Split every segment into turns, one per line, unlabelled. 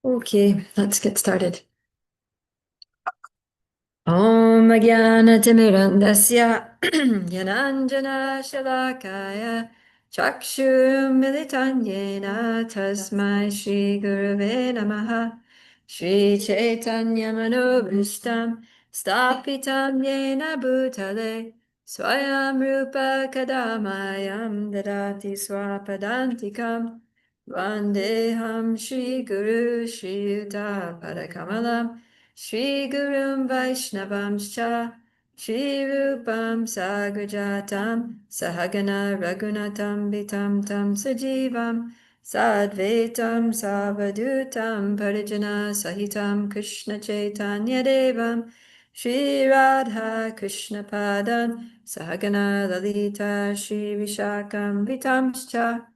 Okay, let's get started. Om Jnanatimirandasya Yananjana Shalakaya Chakshurum Militanyena Tasmai Shri Gurave Namaha Shri Chaitanya Manobhishtam Stapitam Yena Bhutale Swayam Rupa Kadamayam Dadati Swapadantikam Vandeham Shri Guru Shri Yuta Padakamalam Shri Gurum Vaishnavamscha Shri Rupam Sagrajatam Sahagana Raghunatam Vitam Tam Sajivam Sadvetam Savadutam Parijana Sahitam Krishna Chaitanya Devam Shri Radha Krishna Padam Sahagana Lalita Shri Vishakam Vitamscha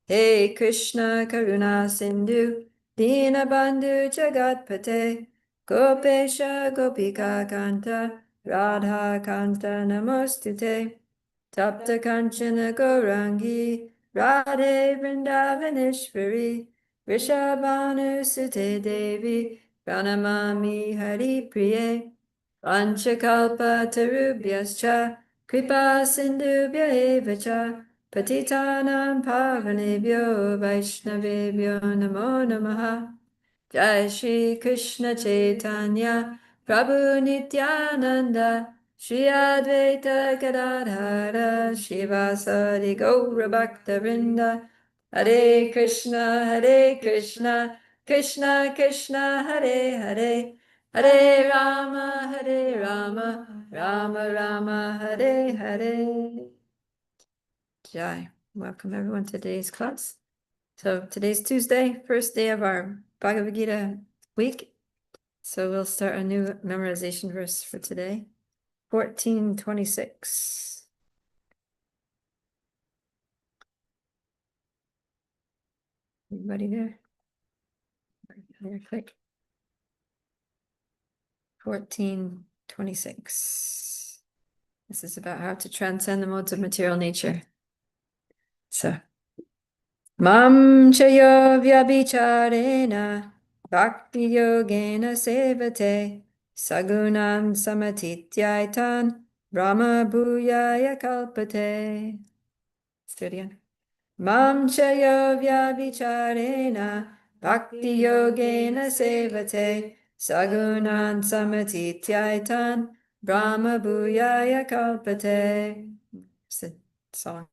Hey Krishna Karuna Sindhu Dinabandhu Jagatpate Gopesha Gopika Kanta Radha Kanta Namostute Tapta Kanchana Gaurangi Radhe Vrindavaneshwari Vrishabhanu Sute Devi Pranamami Hari Priye Panchakalpa Tarubhyascha Kripa Sindhubhya Eva Cha Patitanam Pavanebhyo Vaishnavebhyo Namo Namaha Jai Shri Krishna Chaitanya Prabhu Nityananda Shri Advaita Gadadhara Shivasari Gaura Bhakta Vrinda Hare Krishna Krishna Krishna Hare Hare Hare Rama Rama Rama Hare Hare. Jai. Welcome everyone to today's class. So today's Tuesday, first day of our Bhagavad Gita week. So we'll start a new memorization verse for today. 1426. Everybody there? There, quick. 1426. This is about how to transcend the modes of material nature. So, Mam Chayo Vyabhicharena Bhakti Yogena Sevate Sagunam Samatityaitan Brahma Bhuyaya Kalpate. Let's do it again. Mam Chayo Vyabhicharena Bhakti Yogena Sevate Sagunan Samatityaitan Brahma Bhuyaya Kalpate. It's a song.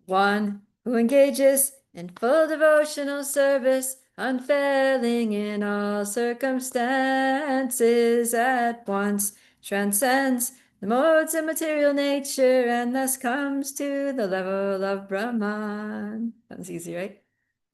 One who engages in full devotional service, unfailing in all circumstances, at once transcends the modes of material nature and thus comes to the level of Brahman. Sounds easy, right?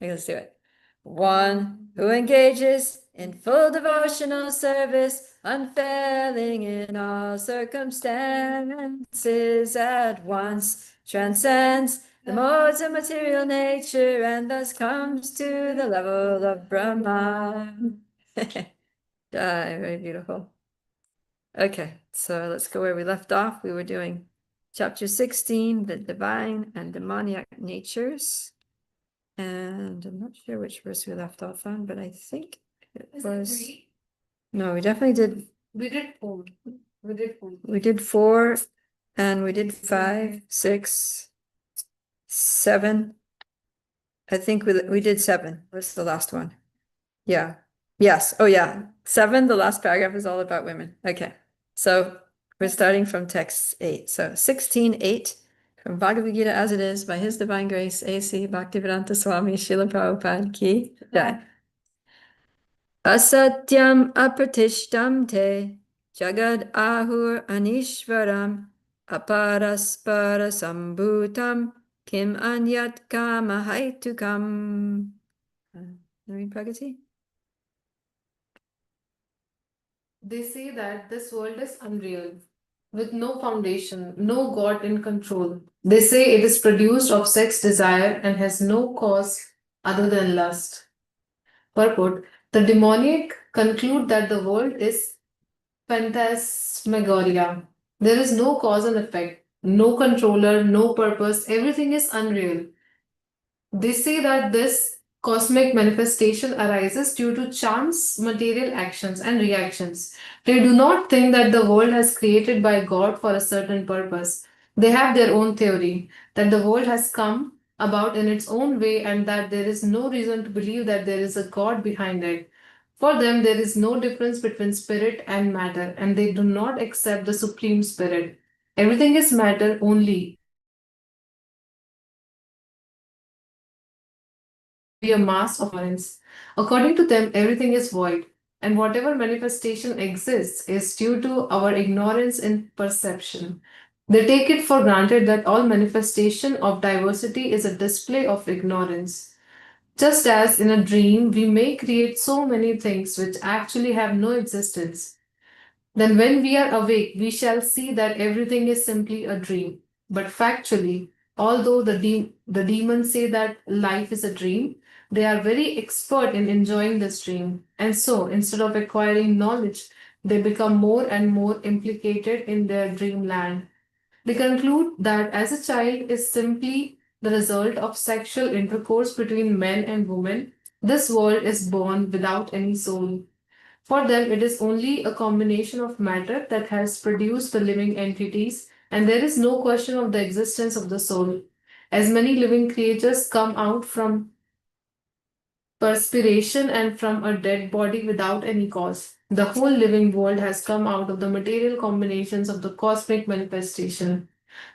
Okay, let's do it. One who engages in full devotional service, unfailing in all circumstances, at once transcends the modes of material nature and thus comes to the level of Brahman. Very beautiful. Okay, so let's go where we left off. We were doing chapter 16, the divine and demoniac natures. And I'm not sure which verse we left off on, but I think it was. No, we definitely did.
We did 4.
We did 4, and we did 5, 6, 7. I think we did 7. What's the last one? Yeah. Yes. Oh, yeah. 7, the last paragraph is all about women. Okay. So we're starting from text 8. So 16:8 from Bhagavad Gita as it is by His Divine Grace, A.C. Bhaktivedanta Swami Srila Prabhupada Ki Jai. Asatyam apratishtam te jagad ahur anishvaram aparaspara sambhutam kim anyat kama haitukam. Read Pragati.
They say that this world is unreal, with no foundation, no God in control. They say it is produced of sex desire and has no cause other than lust. Purport: the demoniac conclude that the world is phantasmagoria. There is no cause and effect, no controller, no purpose, everything is unreal. They say that this cosmic manifestation arises due to chance material actions and reactions. They do not think that the world has created by God for a certain purpose. They have their own theory that the world has come about in its own way and that there is no reason to believe that there is a God behind it. For them, there is no difference between spirit and matter, and they do not accept the Supreme Spirit. Everything is matter only, be a mass of ignorance. According to them, everything is void, and whatever manifestation exists is due to our ignorance in perception. They take it for granted that all manifestation of diversity is a display of ignorance. Just as in a dream, we may create so many things which actually have no existence. Then, when we are awake, we shall see that everything is simply a dream. But factually, although the demons say that life is a dream, they are very expert in enjoying this dream. And so, instead of acquiring knowledge, they become more and more implicated in their dreamland. They conclude that as a child is simply the result of sexual intercourse between men and women, this world is born without any soul. For them, it is only a combination of matter that has produced the living entities, and there is no question of the existence of the soul. As many living creatures come out from perspiration and from a dead body without any cause, the whole living world has come out of the material combinations of the cosmic manifestation.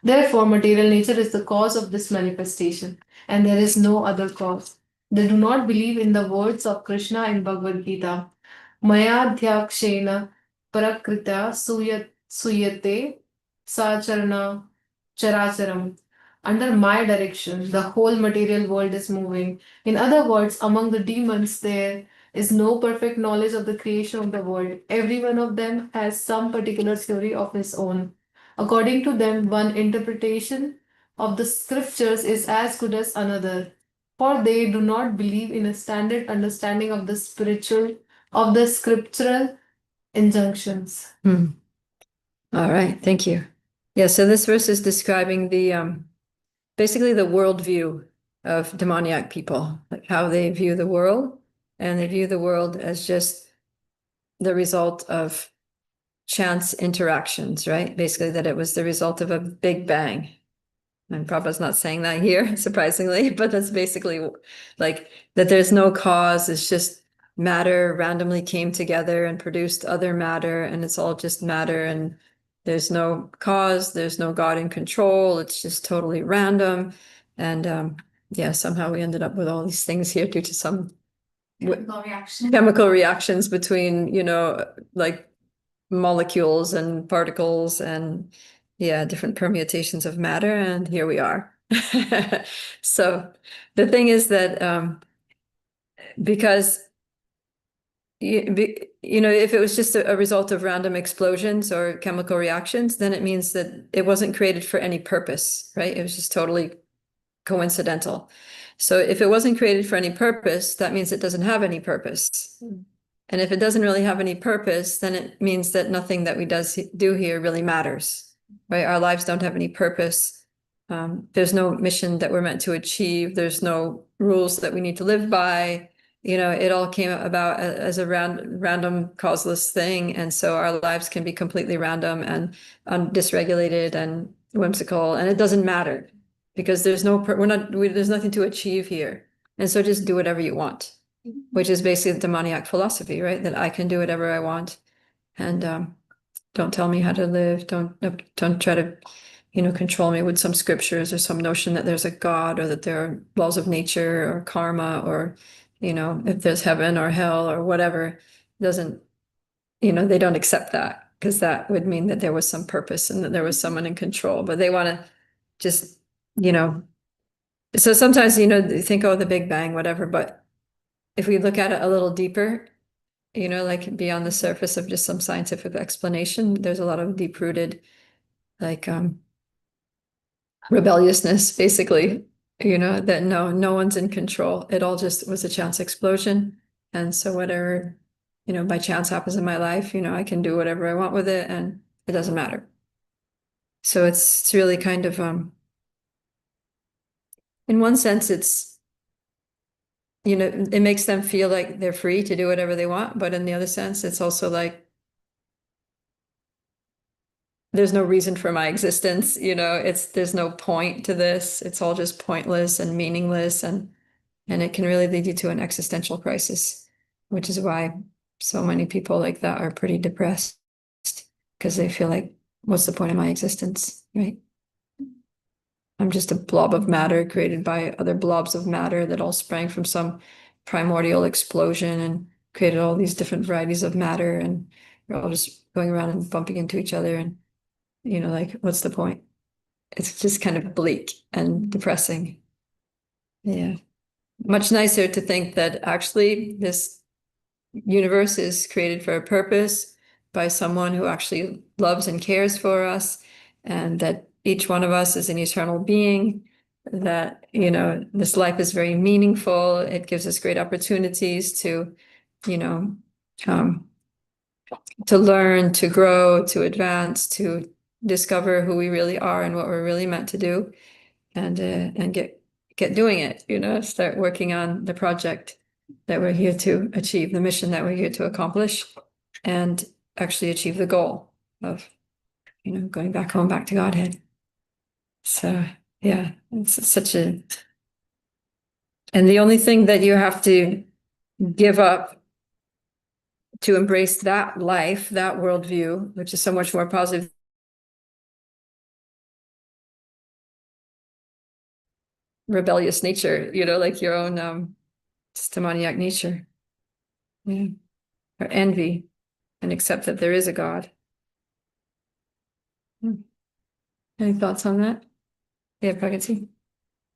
Therefore, material nature is the cause of this manifestation, and there is no other cause. They do not believe in the words of Krishna in Bhagavad Gita. Mayadhyakshena prakrita suyate sacharana characharam. Under my direction, the whole material world is moving. In other words, among the demons, there is no perfect knowledge of the creation of the world. Every one of them has some particular theory of his own. According to them, one interpretation of the scriptures is as good as another, for they do not believe in a standard understanding of the scriptural injunctions.
All right, thank you. Yeah, so this verse is describing the basically the worldview of demoniac people, like how they view the world, and they view the world as just the result of chance interactions, right? Basically, that it was the result of a big bang. And Prabhupada's not saying that here, surprisingly, but that's basically like that there's no cause, it's just matter randomly came together and produced other matter, and it's all just matter, and there's no cause, there's no God in control, it's just totally random. And yeah, somehow we ended up with all these things here due to some chemical reactions between, like molecules and particles and yeah, different permutations of matter, and here we are. So the thing is that because if it was just a result of random explosions or chemical reactions, then it means that it wasn't created for any purpose, right? It was just totally coincidental. So if it wasn't created for any purpose, that means it doesn't have any purpose. And if it doesn't really have any purpose, then it means that nothing that we do here really matters, right? Our lives don't have any purpose. There's no mission that we're meant to achieve. There's no rules that we need to live by. It all came about as a random causeless thing. And so our lives can be completely random and dysregulated and whimsical. And it doesn't matter because there's nothing to achieve here. And so just do whatever you want, which is basically the demoniac philosophy, right? That I can do whatever I want, and don't tell me how to live. Don't try to, control me with some scriptures or some notion that there's a God or that there are laws of nature or karma or, if there's heaven or hell or whatever. It doesn't, they don't accept that because that would mean that there was some purpose and that there was someone in control. But they want to just, so sometimes, they think, oh, the Big Bang, whatever, but if we look at it a little deeper, like beyond the surface of just some scientific explanation, there's a lot of deep-rooted, like, rebelliousness, basically, that no one's in control. It all just was a chance explosion. And so whatever, by chance happens in my life, I can do whatever I want with it and it doesn't matter. So it's really kind of, in one sense, it's you know, it makes them feel like they're free to do whatever they want, but in the other sense, it's also like there's no reason for my existence, you know, there's no point to this. It's all just pointless and meaningless, and it can really lead you to an existential crisis, which is why so many people like that are pretty depressed, because they feel like, what's the point of my existence, right? I'm just a blob of matter created by other blobs of matter that all sprang from some primordial explosion and created all these different varieties of matter, and we're all just going around and bumping into each other, and you know, like, what's the point? It's just kind of bleak and depressing. Yeah. Much nicer to think that actually this universe is created for a purpose by someone who actually loves and cares for us, and that each one of us is an eternal being, that, you know, this life is very meaningful. It gives us great opportunities to, you know, to learn, to grow, to advance, to discover who we really are and what we're really meant to do, and get doing it, you know, start working on the project that we're here to achieve, the mission that we're here to accomplish, and actually achieve the goal of, you know, going back home, back to Godhead. So yeah, it's such a, and the only thing that you have to give up to embrace that life, that worldview, which is so much more positive, rebellious nature, you know, like your own just demoniac nature, yeah, or envy, and accept that there is a God. Any thoughts on that? Yeah, Pragati?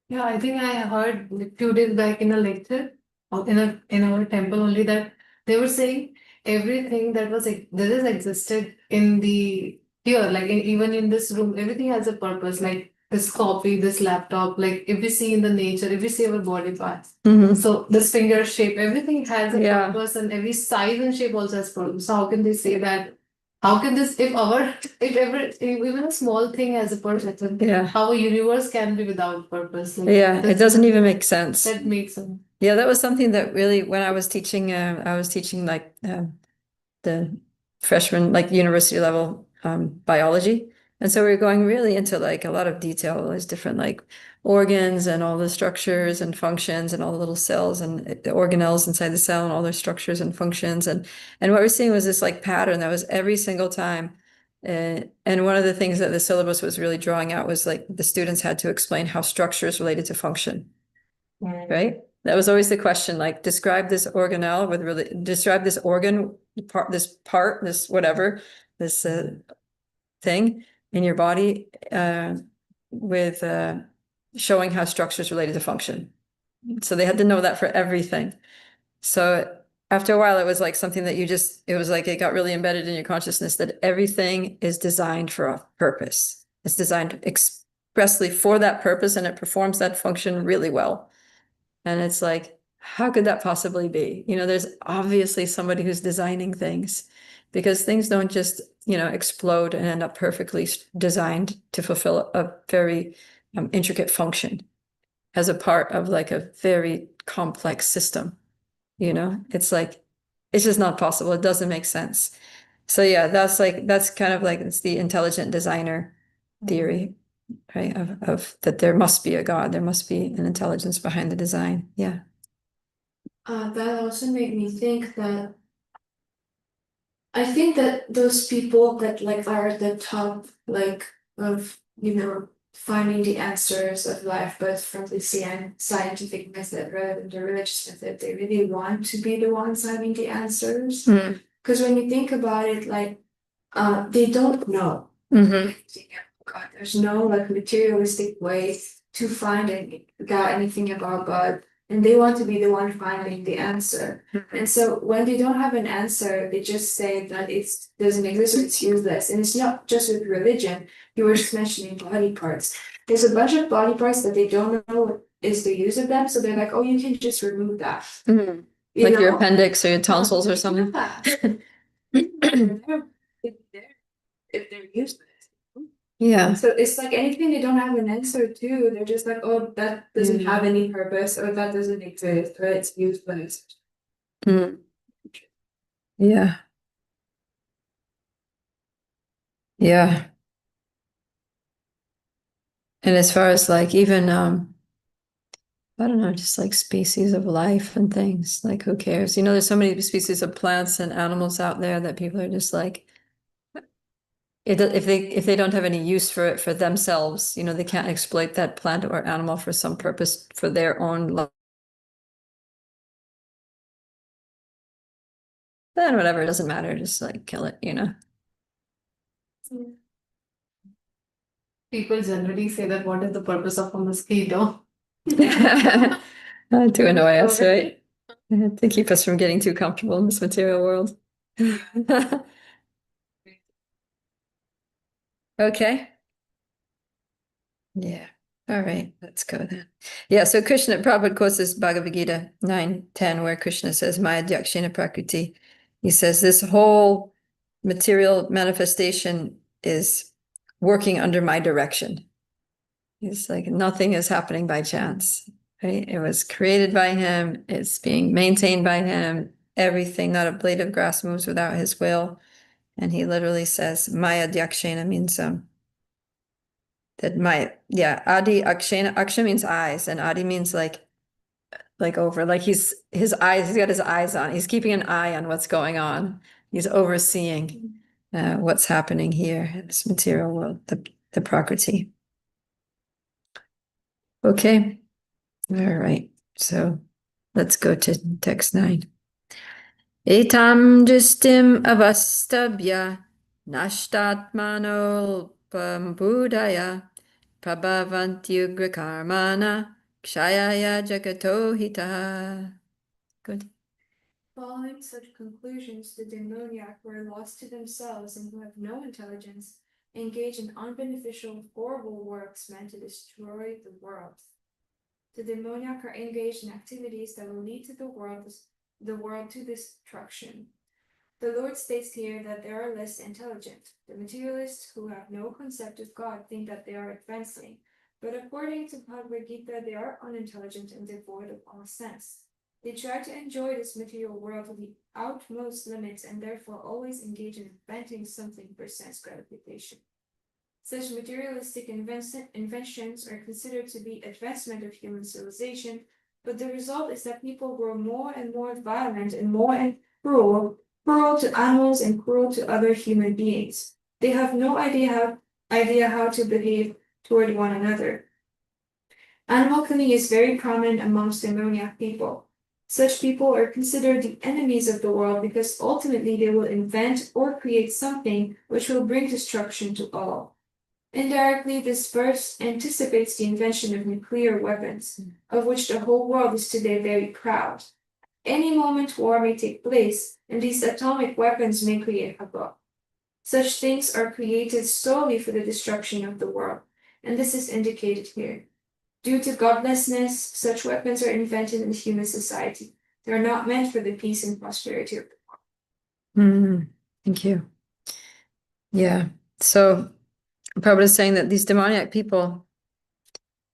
Yeah, I think I heard like 2 days back in a lecture or in our temple only that they were saying everything that has existed in the here, like even in this room, everything has a purpose. Like this coffee, this laptop, like if we see in the nature, if we see our body parts. So this finger shape, everything has a
Yeah.
purpose, and every size and shape also has purpose. So how can they say that? How can this, if even a small thing has a purpose,
Yeah.
how a universe can be without purpose? Like,
Yeah, it doesn't even make sense.
That makes sense.
Yeah, that was something that really, when I was teaching like the freshman, like university level biology. And so we were going really into like a lot of detail, all these different like organs and all the structures and functions and all the little cells and the organelles inside the cell and all their structures and functions. And what we're seeing was this like pattern that was every single time. And one of the things that the syllabus was really drawing out was like the students had to explain how structure is related to function, right? That was always the question, like describe this organelle with really, describe this organ part, this whatever, this thing in your body with showing how structure is related to function. So they had to know that for everything. So after a while, it was like something that it was like it got really embedded in your consciousness that everything is designed for a purpose. It's designed expressly for that purpose, and it performs that function really well. And it's like, how could that possibly be? You know, there's obviously somebody who's designing things, because things don't just, you know, explode and end up perfectly designed to fulfill a very intricate function as a part of like a very complex system. You know, it's like, it's just not possible. It doesn't make sense. So yeah, that's kind of like, it's the intelligent designer theory, right? Of that there must be a God, there must be an intelligence behind the design. Yeah.
That also made me think that I think that those people that like are at the top, like of finding the answers of life, but from the scientific method rather than the religious method, they really want to be the ones having the answers. Because when you think about it, like they don't know anything about God. There's no like materialistic way to find anything about God. And they want to be the one finding the answer. And so when they don't have an answer, they just say that it doesn't exist or it's useless. And it's not just with religion. You were just mentioning body parts. There's a bunch of body parts that they don't know what is the use of them. So they're like, oh, you can just remove that.
Like your appendix or your tonsils or something.
Yeah. If they're useless.
Yeah.
So it's like anything they don't have an answer to, they're just like, oh, that doesn't have any purpose, or that doesn't exist, or it's useless.
Mm. Yeah. Yeah. And as far as like even I don't know, just like species of life and things, like who cares? You know, there's so many species of plants and animals out there that people are just like if they don't have any use for it for themselves, you know, they can't exploit that plant or animal for some purpose for their own life. Then whatever, it doesn't matter, just like kill it, you know.
People generally say that what is the purpose of a mosquito?
To annoy us, right? To keep us from getting too comfortable in this material world. Okay. Yeah. All right, let's go then. Yeah, so Krishna, Prabhupada quotes this Bhagavad Gita 9:10, where Krishna says, Maya Dyakshina Prakriti. He says this whole material manifestation is working under my direction. He's like, nothing is happening by chance, right? It was created by him, it's being maintained by him. Everything, not a blade of grass moves without his will. And he literally says, Maya Dyakshina means that my Adi Akshena, Aksha means eyes, and Adi means like over, like he's got his eyes on, he's keeping an eye on what's going on. He's overseeing what's happening here in this material world, the Prakriti. Okay. All right. So let's go to text 9. Etam justim avastabhya nashtatmano budaya prabhavantyugrakarmana kshayaya jagato hita. Good.
Following such conclusions, the demoniac who are lost to themselves and who have no intelligence engage in unbeneficial, horrible works meant to destroy the world. The demoniac are engaged in activities that will lead to the world to destruction. The Lord states here that they are less intelligent. The materialists who have no concept of God think that they are advancing, but according to Bhagavad Gita, they are unintelligent and devoid of all sense. They try to enjoy this material world to the outmost limits and therefore always engage in inventing something for sense gratification. Such materialistic inventions are considered to be advancement of human civilization, but the result is that people grow more and more violent and more cruel to animals and cruel to other human beings. They have no idea how to behave toward one another. Animal killing is very prominent amongst demoniac people. Such people are considered the enemies of the world because ultimately they will invent or create something which will bring destruction to all. Indirectly, this verse anticipates the invention of nuclear weapons, of which the whole world is today very proud. Any moment war may take place, and these atomic weapons may create havoc. Such things are created solely for the destruction of the world, and this is indicated here. Due to godlessness, such weapons are invented in human society. They are not meant for the peace and prosperity of the world.
Thank you. Yeah. So Prabhupada is saying that these demoniac people,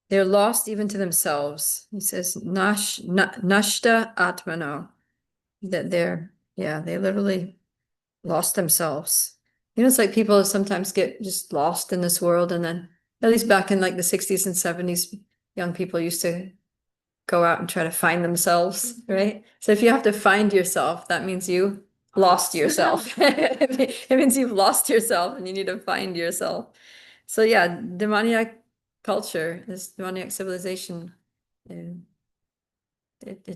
they're lost even to themselves. He says, nashta atmano, that they literally lost themselves. You know, it's like people sometimes get just lost in this world, and then at least back in like the 60s and 70s, young people used to go out and try to find themselves, right? So if you have to find yourself, that means you lost yourself. It means you've lost yourself and you need to find yourself. So yeah, demoniac culture, this demoniac civilization, it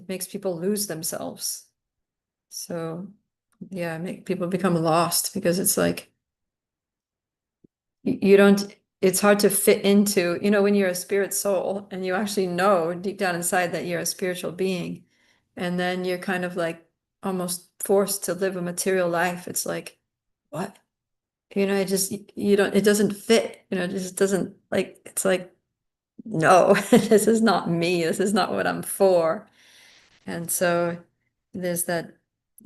makes people lose themselves. So yeah, make people become lost because it's like you don't, it's hard to fit into, you know, when you're a spirit soul and you actually know deep down inside that you're a spiritual being, and then you're kind of like almost forced to live a material life. It's like, what? You know, it doesn't fit, you know, it just doesn't, like, it's like, no, this is not me. This is not what I'm for. And so there's that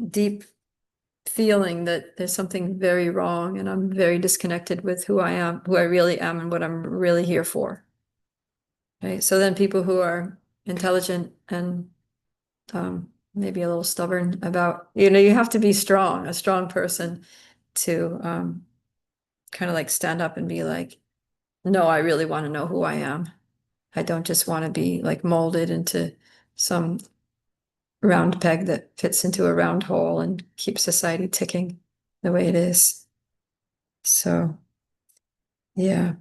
deep feeling that there's something very wrong and I'm very disconnected with who I am, who I really am, and what I'm really here for. Right? So then people who are intelligent and maybe a little stubborn about, you have to be strong, a strong person to kind of like stand up and be like, no, I really want to know who I am. I don't just want to be like molded into some round peg that fits into a round hole and keeps society ticking the way it is. So, yeah.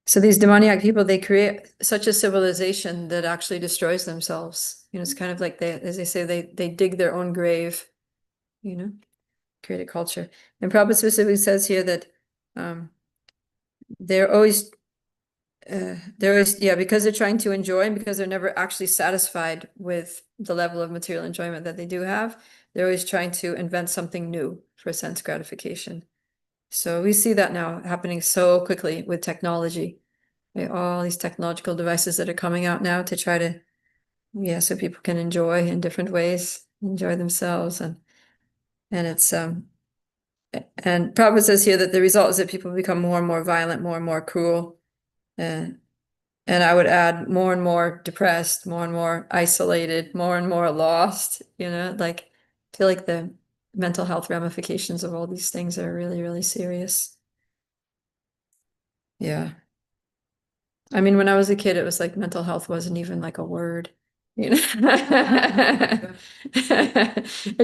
So these demoniac people, they create such a civilization that actually destroys themselves. It's kind of like as they say, they dig their own grave, create a culture. And Prabhupada specifically says here that they're always because they're trying to enjoy and because they're never actually satisfied with the level of material enjoyment that they do have, they're always trying to invent something new for sense gratification. So we see that now happening so quickly with technology. Right? All these technological devices that are coming out now to try to, so people can enjoy in different ways, enjoy themselves, and it's and Prabhupada says here that the result is that people become more and more violent, more and more cruel, and I would add more and more depressed, more and more isolated, more and more lost, like I feel like the mental health ramifications of all these things are really, really serious. Yeah. I mean, when I was a kid, it was like mental health wasn't even like a word, It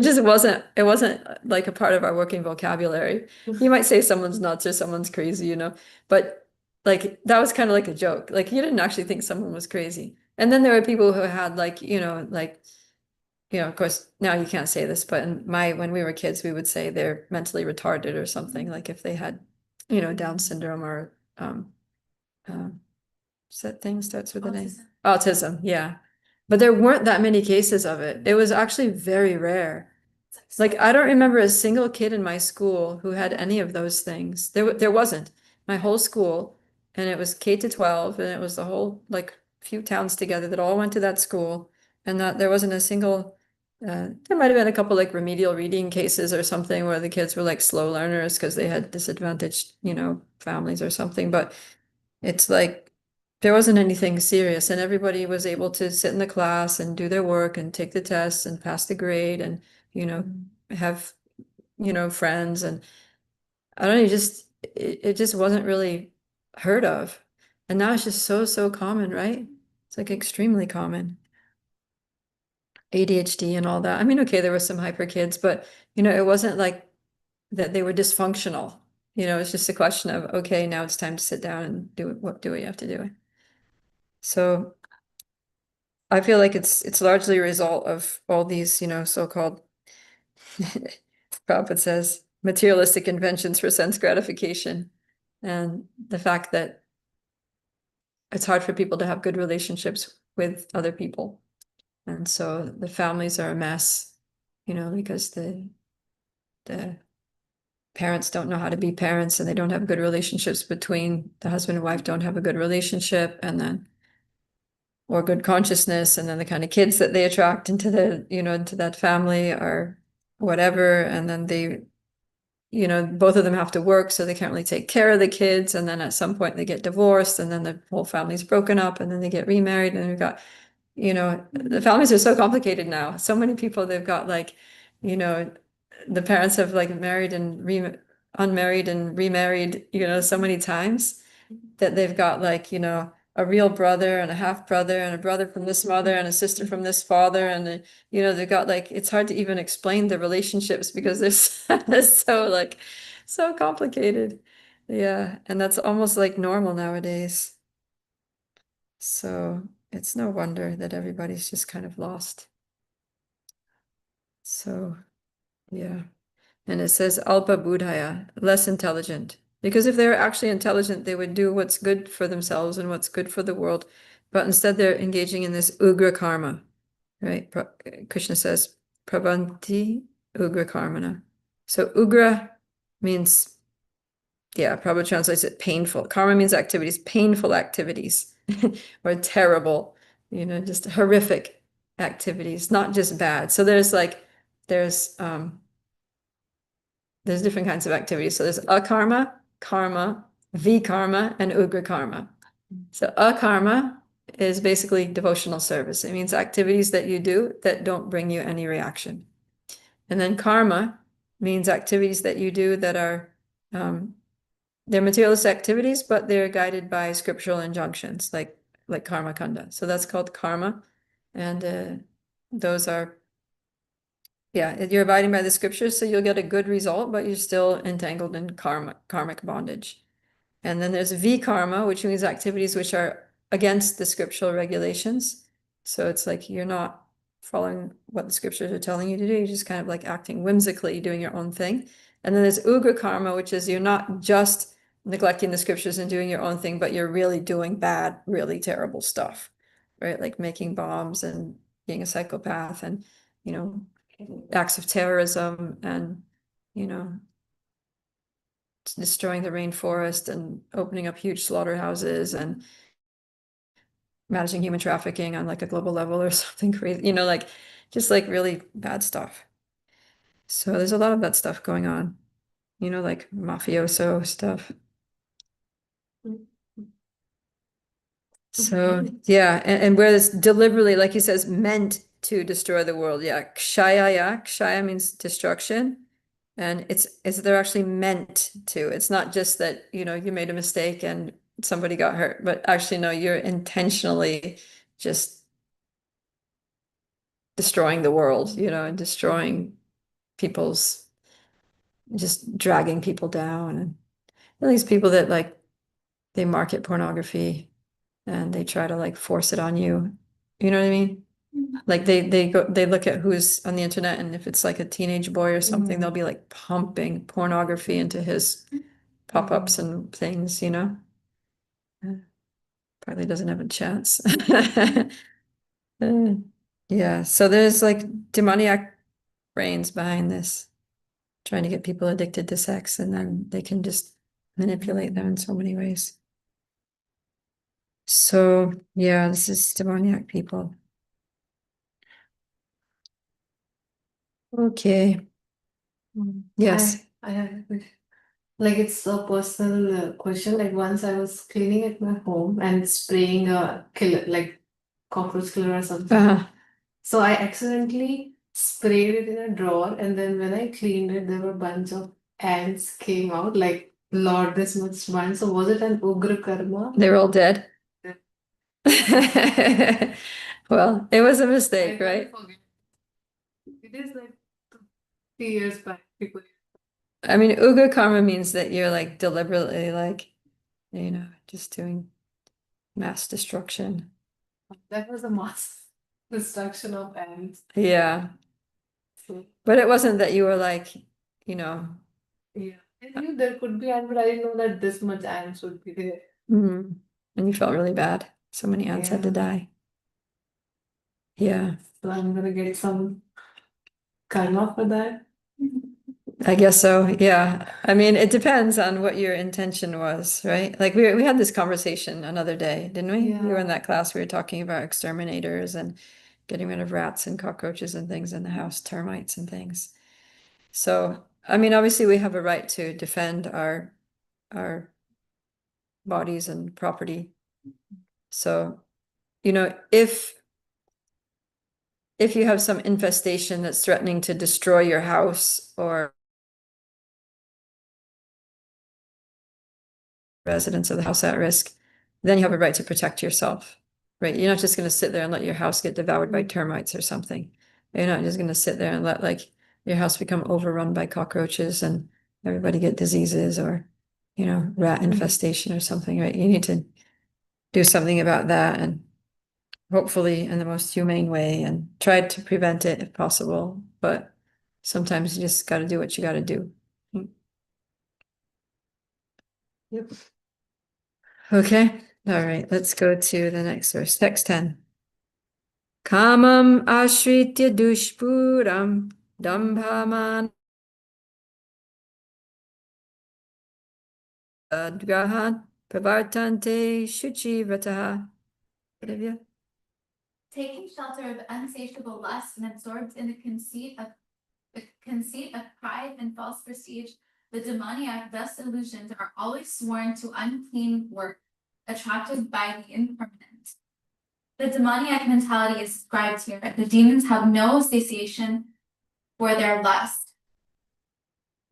just it wasn't like a part of our working vocabulary. You might say someone's nuts or someone's crazy, but like that was kind of like a joke. Like you didn't actually think someone was crazy. And then there were people who had of course now you can't say this, but when we were kids, we would say they're mentally retarded or something, like if they had, Down syndrome or that thing starts with an A. Autism, yeah. But there weren't that many cases of it. It was actually very rare. Like I don't remember a single kid in my school who had any of those things. There wasn't. My whole school, and it was K to 12, and it was the whole like few towns together that all went to that school, and that there wasn't a single. There might have been a couple like remedial reading cases or something where the kids were like slow learners because they had disadvantaged, families or something. But it's like there wasn't anything serious, and everybody was able to sit in the class and do their work and take the tests and pass the grade and, have, friends. And I don't know, it just wasn't really heard of. And now it's just so common, right? It's like extremely common. ADHD and all that. I mean, okay, there were some hyper kids, but it wasn't like that they were dysfunctional. It's just a question of, okay, now it's time to sit down and do what you have to do. So I feel like it's largely a result of all these, so-called Prabhupada says materialistic inventions for sense gratification, and the fact that it's hard for people to have good relationships with other people. And so the families are a mess, because the parents don't know how to be parents, and they don't have good relationships between the husband and wife, don't have a good relationship, and then or good consciousness, and then the kind of kids that they attract into into that family are whatever, and then they both of them have to work, so they can't really take care of the kids, and then at some point they get divorced, and then the whole family's broken up, and then they get remarried, and we've got the families are so complicated now. So many people, they've got like the parents have like married and unmarried and remarried so many times that they've got like a real brother and a half brother and a brother from this mother and a sister from this father, and they've got like, it's hard to even explain the relationships because they're so like so complicated. Yeah, and that's almost like normal nowadays. So it's no wonder that everybody's just kind of lost. So yeah. And it says Alpa Buddhaya, less intelligent. Because if they were actually intelligent, they would do what's good for themselves and what's good for the world. But instead, they're engaging in this ugra karma, right? Krishna says, Prabhanti ugra karmana. So ugra means, Prabhupada translates it painful. Karma means activities, painful activities, or terrible, just horrific activities, not just bad. So there's there's different kinds of activities. So there's akarma, karma, vikarma, and ugra karma. So akarma is basically devotional service. It means activities that you do that don't bring you any reaction. And then karma means activities that you do that are they're materialist activities, but they're guided by scriptural injunctions, like karma kanda. So that's called karma, and those are, yeah, you're abiding by the scriptures, so you'll get a good result, but you're still entangled in karmic bondage. And then there's vikarma, which means activities which are against the scriptural regulations. So it's like you're not following what the scriptures are telling you to do. You're just kind of like acting whimsically, doing your own thing. And then there's ugra karma, which is you're not just neglecting the scriptures and doing your own thing, but you're really doing bad, really terrible stuff, right? Like making bombs and being a psychopath and, you know, acts of terrorism and, you know, destroying the rainforest and opening up huge slaughterhouses and managing human trafficking on like a global level or something crazy, you know, like just like really bad stuff. So there's a lot of that stuff going on, you know, like mafioso stuff. So yeah, and where it's deliberately, like he says, meant to destroy the world. Yeah, kshaya means destruction. And it's they're actually meant to. It's not just that, you know, you made a mistake and somebody got hurt, but actually no, you're intentionally just destroying the world, you know, and destroying people's, just dragging people down. And at least people that like they market pornography and they try to like force it on you. You know what I mean? Like they look at who's on the internet, and if it's like a teenage boy or something, they'll be like pumping pornography into his pop-ups and things, you know. Probably doesn't have a chance. Yeah, so there's like demoniac brains behind this, trying to get people addicted to sex, and then they can just manipulate them in so many ways. So yeah, this is demoniac people. Okay. Yes.
I have a question. Like it's a personal question. Like once I was cleaning at my home and spraying a killer, like cockroach killer or something. So I accidentally sprayed it in a drawer, and then when I cleaned it, there were a bunch of ants came out. Like Lord, this much bunch. So was it an ugra karma?
They were all dead.
Yeah.
Well, it was a
I
mistake,
can't
right?
forget. It is like 3 years back.
I mean, uga karma means that you're like deliberately like, you know, just doing mass destruction.
That was a mass destruction of ants.
Yeah.
So,
But it wasn't that you were like, you know,
yeah. I knew there could be ants, but I didn't know that this much ants would be there.
and you felt really bad. So many ants had to
Yeah.
die. Yeah.
So I'm gonna get some karma for that.
I guess so. Yeah. I mean, it depends on what your intention was, right? Like we had this conversation another day, didn't we? We were in
Yeah.
that class, we were talking about exterminators and getting rid of rats and cockroaches and things in the house, termites and things. So, I mean, obviously we have a right to defend our bodies and property. So, you know, if you have some infestation that's threatening to destroy your house or residents of the house at risk, then you have a right to protect yourself, right? You're not just going to sit there and let your house get devoured by termites or something. You're not just going to sit there and let like your house become overrun by cockroaches and everybody get diseases or, you know, rat infestation or something, right? You need to do something about that, and hopefully in the most humane way, and try to prevent it if possible. But sometimes you just got to do what you got to do.
Yep.
Okay. All right. Let's go to the next verse. Text 10. Kamam ashritya dushpuram dambhaman adgrahan pravartante shuchivataha. Olivia?
Taking shelter of insatiable lust and absorbed in the conceit of conceit of pride and false prestige, the demoniac thus illusioned are always sworn to unclean work, attracted by the impermanent. The demoniac mentality is described here. The demons have no satiation for their lust.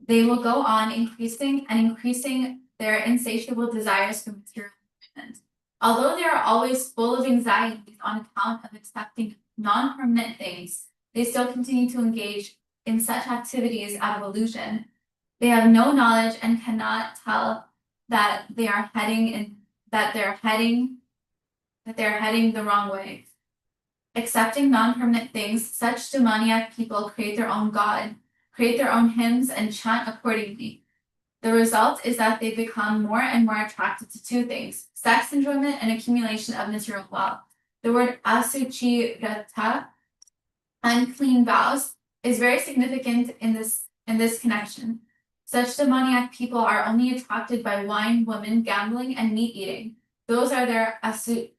They will go on increasing and increasing their insatiable desires for material enjoyment. Although they are always full of anxieties on account of accepting non-permanent things, they still continue to engage in such activities out of illusion. They have no knowledge and cannot tell that they are heading the wrong way. Accepting non-permanent things, such demoniac people create their own God, create their own hymns, and chant accordingly. The result is that they become more and more attracted to two things: sex enjoyment and accumulation of material wealth. The word asuchirata, unclean vows, is very significant in this connection. Such demoniac people are only attracted by wine, women, gambling, and meat eating. Those are their asuchi,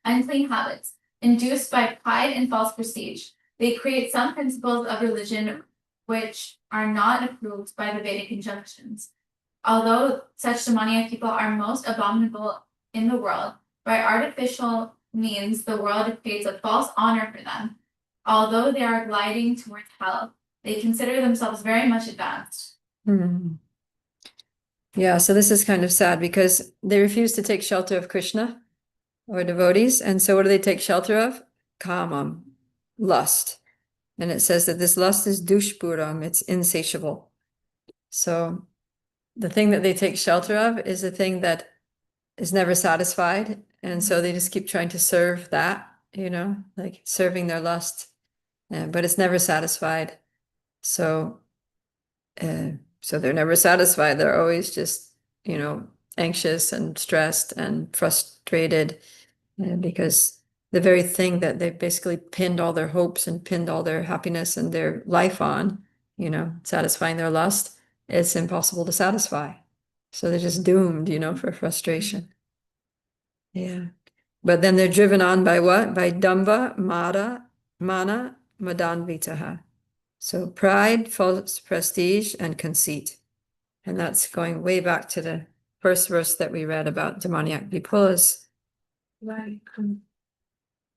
unclean habits, induced by pride and false prestige. They create some principles of religion which are not approved by the Vedic injunctions. Although such demoniac people are most abominable in the world, by artificial means the world creates a false honor for them. Although they are gliding towards hell, they consider themselves very much advanced.
Mhm. Yeah, so this is kind of sad because they refuse to take shelter of Krishna or devotees. And so what do they take shelter of? Kamam, lust. And it says that this lust is dushpuram, it's insatiable. So the thing that they take shelter of is a thing that is never satisfied. And so they just keep trying to serve that, like serving their lust, but it's never satisfied. So they're never satisfied. They're always just, anxious and stressed and frustrated because the very thing that they basically pinned all their hopes and pinned all their happiness and their life on, satisfying their lust, it's impossible to satisfy. So they're just doomed, for frustration. Yeah. But then they're driven on by what? By damba, mana, madanvitaha. So pride, false prestige, and conceit. And that's going way back to the first verse that we read about demoniac people is,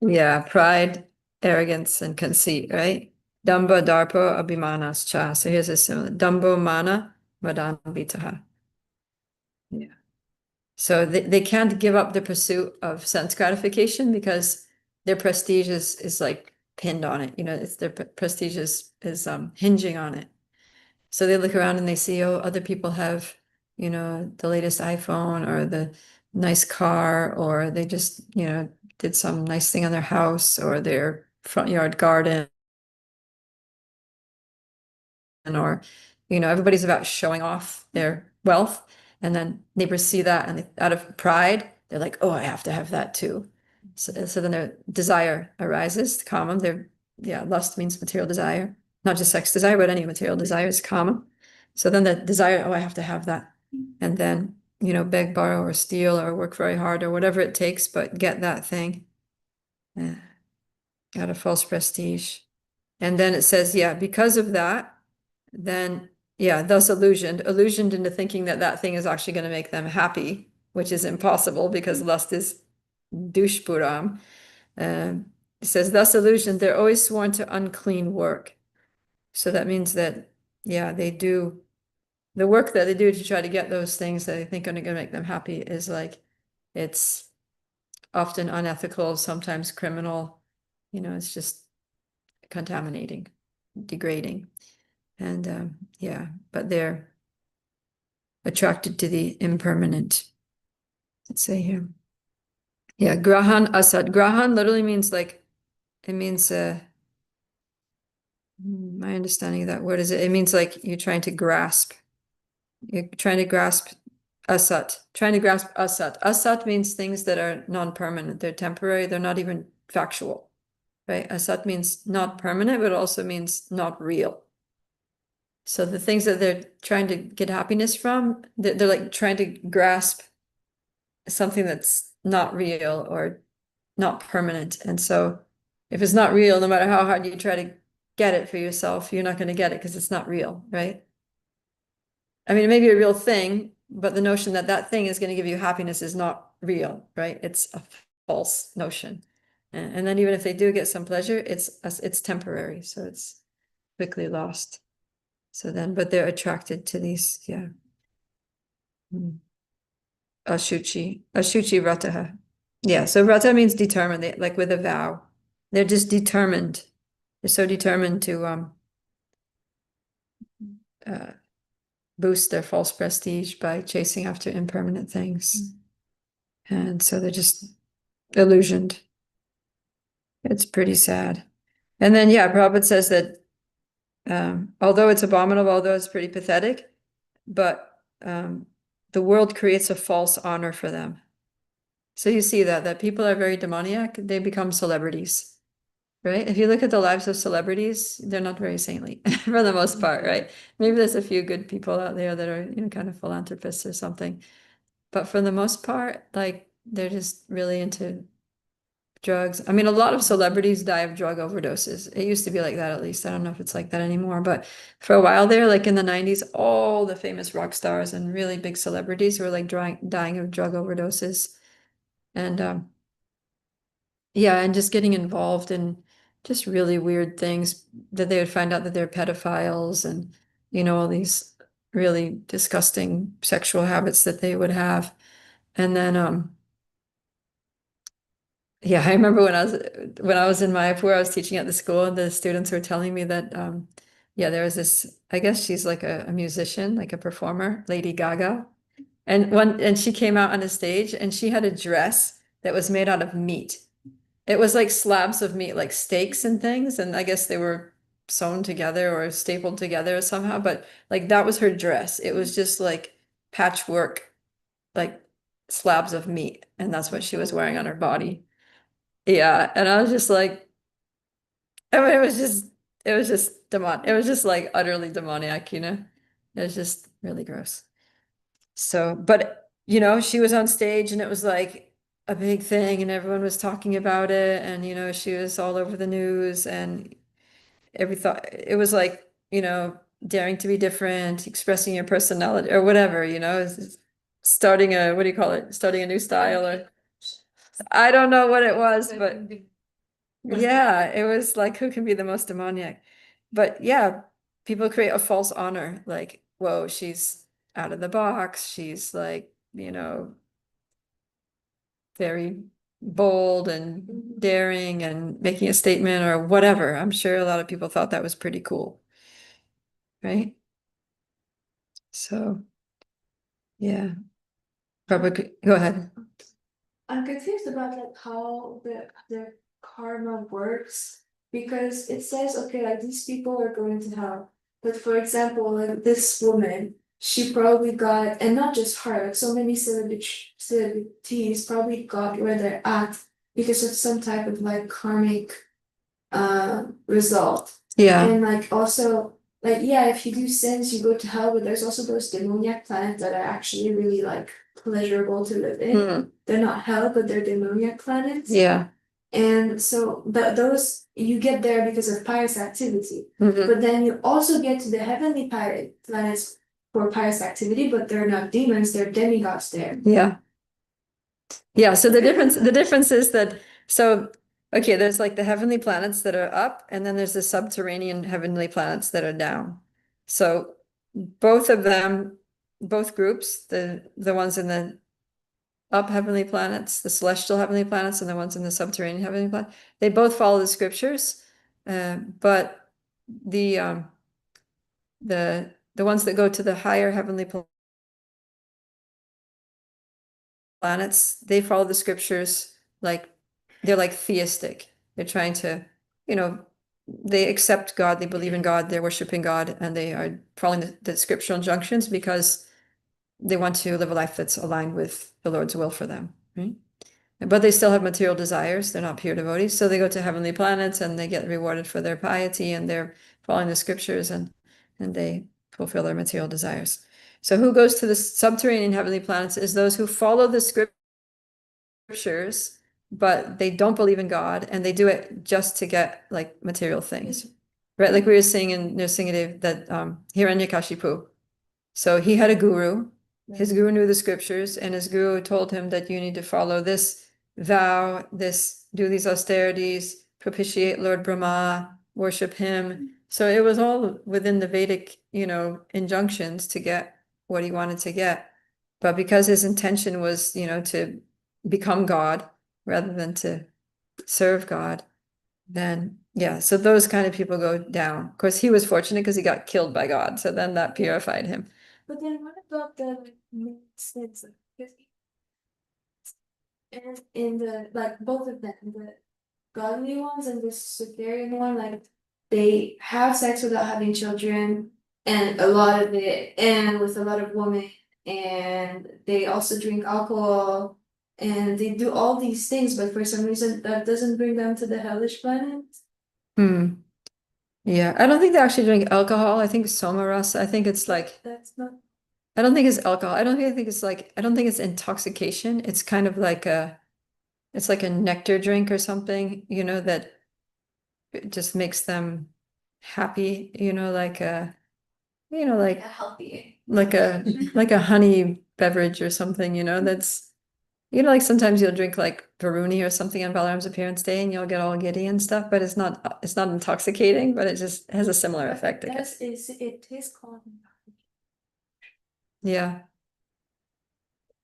yeah, pride, arrogance, and conceit, right? Damba, darpo, abhimanas, cha. So here's a similar. Dambo, mana, madanvitaha. Yeah. So they can't give up the pursuit of sense gratification because their prestige is like pinned on it. It's their prestige is hinging on it. So they look around and they see, oh, other people have, the latest iPhone or the nice car, or they just, did some nice thing on their house or their front yard garden. Or, everybody's about showing off their wealth. And then neighbors see that and out of pride, they're like, oh, I have to have that too. So then their desire arises, kama. Lust means material desire, not just sex desire, but any material desire is kama. So then the desire, oh, I have to have that. And then, beg, borrow, or steal, or work very hard, or whatever it takes, but get that thing out of false prestige. And then it says, because of that, then thus illusioned into thinking that that thing is actually going to make them happy, which is impossible because lust is dushpuram. It says, thus illusioned, they're always sworn to unclean work. So that means that, they do the work that they do to try to get those things that they think are going to make them happy is like, it's often unethical, sometimes criminal, it's just contaminating, degrading. And but they're attracted to the impermanent. Let's say here. Yeah, grahan asad. Grahan literally means my understanding of that word is it means like you're trying to grasp. You're trying to grasp asat. Trying to grasp asat. Asat means things that are non-permanent. They're temporary. They're not even factual. Right? Asat means not permanent, but it also means not real. So the things that they're trying to get happiness from, they're like trying to grasp something that's not real or not permanent. And so if it's not real, no matter how hard you try to get it for yourself, you're not going to get it because it's not real, right? I mean, it may be a real thing, but the notion that that thing is going to give you happiness is not real, right? It's a false notion. And then even if they do get some pleasure, it's temporary, so it's quickly lost. So then, but they're attracted to these, yeah. Ashuchi vrataha. Yeah, so vrata means determined, like with a vow. They're just determined. They're so determined to boost their false prestige by chasing after impermanent things. And so they're just illusioned. It's pretty sad. And then, yeah, Prabhupada says that although it's abominable, although it's pretty pathetic, but the world creates a false honor for them. So you see that people are very demoniac, they become celebrities, right? If you look at the lives of celebrities, they're not very saintly for the most part, right? Maybe there's a few good people out there that are, kind of philanthropists or something. But for the most part, like they're just really into drugs. I mean, a lot of celebrities die of drug overdoses. It used to be like that, at least. I don't know if it's like that anymore, but for a while there, like in the 90s, all the famous rock stars and really big celebrities were like dying of drug overdoses. And yeah, and just getting involved in just really weird things that they would find out that they're pedophiles and, all these really disgusting sexual habits that they would have. And then, yeah, I remember when I was in Mayapur, I was teaching at the school, and the students were telling me that, yeah, there was this, I guess she's like a musician, like a performer, Lady Gaga. And she came out on a stage and she had a dress that was made out of meat. It was like slabs of meat, like steaks and things. And I guess they were sewn together or stapled together somehow, but like that was her dress. It was just like patchwork, like slabs of meat. And that's what she was wearing on her body. Yeah. And I was just like, I mean, it was just it was just like utterly demoniac, It was just really gross. So, but she was on stage and it was like a big thing and everyone was talking about it and she was all over the news and it was like, daring to be different, expressing your personality or whatever, it's starting a, what do you call it? Starting a new style or I don't know what it was, but yeah, it was like who can be the most demoniac? But yeah, people create a false honor, like, whoa, she's out of the box, she's like, very bold and daring and making a statement or whatever. I'm sure a lot of people thought that was pretty cool. Right? So yeah. Probably go ahead.
I'm confused about like how the karma works because it says okay, like these people are going to hell. But for example, like this woman, she probably got, and not just her, like so many celebrities probably got where they're at because of some type of like karmic result.
Yeah.
And like also like yeah, if you do sins, you go to hell, but there's also those demoniac planets that are actually really like pleasurable to live in. They're not hell, but they're demoniac planets.
Yeah.
And so those you get there because of pious activity.
Mhm.
But then you also get to the heavenly planets for pious activity, but they're not demons, they're demigods there.
Yeah. Yeah, so the difference is that okay, there's like the heavenly planets that are up, and then there's the subterranean heavenly planets that are down. So both of them, both groups, the ones in the up heavenly planets, the celestial heavenly planets, and the ones in the subterranean heavenly planet, they both follow the scriptures, but the ones that go to the higher heavenly planets, they follow the scriptures like they're like theistic. They're trying to, they accept God, they believe in God, they're worshiping God, and they are following the scriptural injunctions because they want to live a life that's aligned with the Lord's will for them, right? But they still have material desires. They're not pure devotees. So they go to heavenly planets and they get rewarded for their piety and they're following the scriptures and they fulfill their material desires. So who goes to the subterranean heavenly planets is those who follow the scriptures, but they don't believe in God and they do it just to get like material things, right? Like we were saying in Nrsimhadev that Hiranyakashipu. So he had a guru. His guru knew the scriptures, and his guru told him that you need to follow this vow, do these austerities, propitiate Lord Brahma, worship him. So it was all within the Vedic, injunctions to get what he wanted to get. But because his intention was, to become God rather than to serve God, then yeah, so those kind of people go down. Of course, he was fortunate because he got killed by God, so then that purified him.
But then what about the mistakes? And in the like both of them, the godly ones and the Cytherean one, like they have sex without having children, and a lot of it, and with a lot of women, and they also drink alcohol, and they do all these things, but for some reason that doesn't bring them to the hellish planet.
Yeah, I don't think they actually drink alcohol. I think somaras. I think it's like,
That's not.
I don't think it's alcohol. I don't think it's like, I don't think it's intoxication. It's kind of like it's like a nectar drink or something, that it just makes them happy, like
Like a healthy.
like a honey beverage or something, that's, like sometimes you'll drink like Varuni or something on Balaram's appearance day and you'll get all giddy and stuff, but it's not intoxicating, but it just has a similar effect, I guess.
It is called.
Yeah.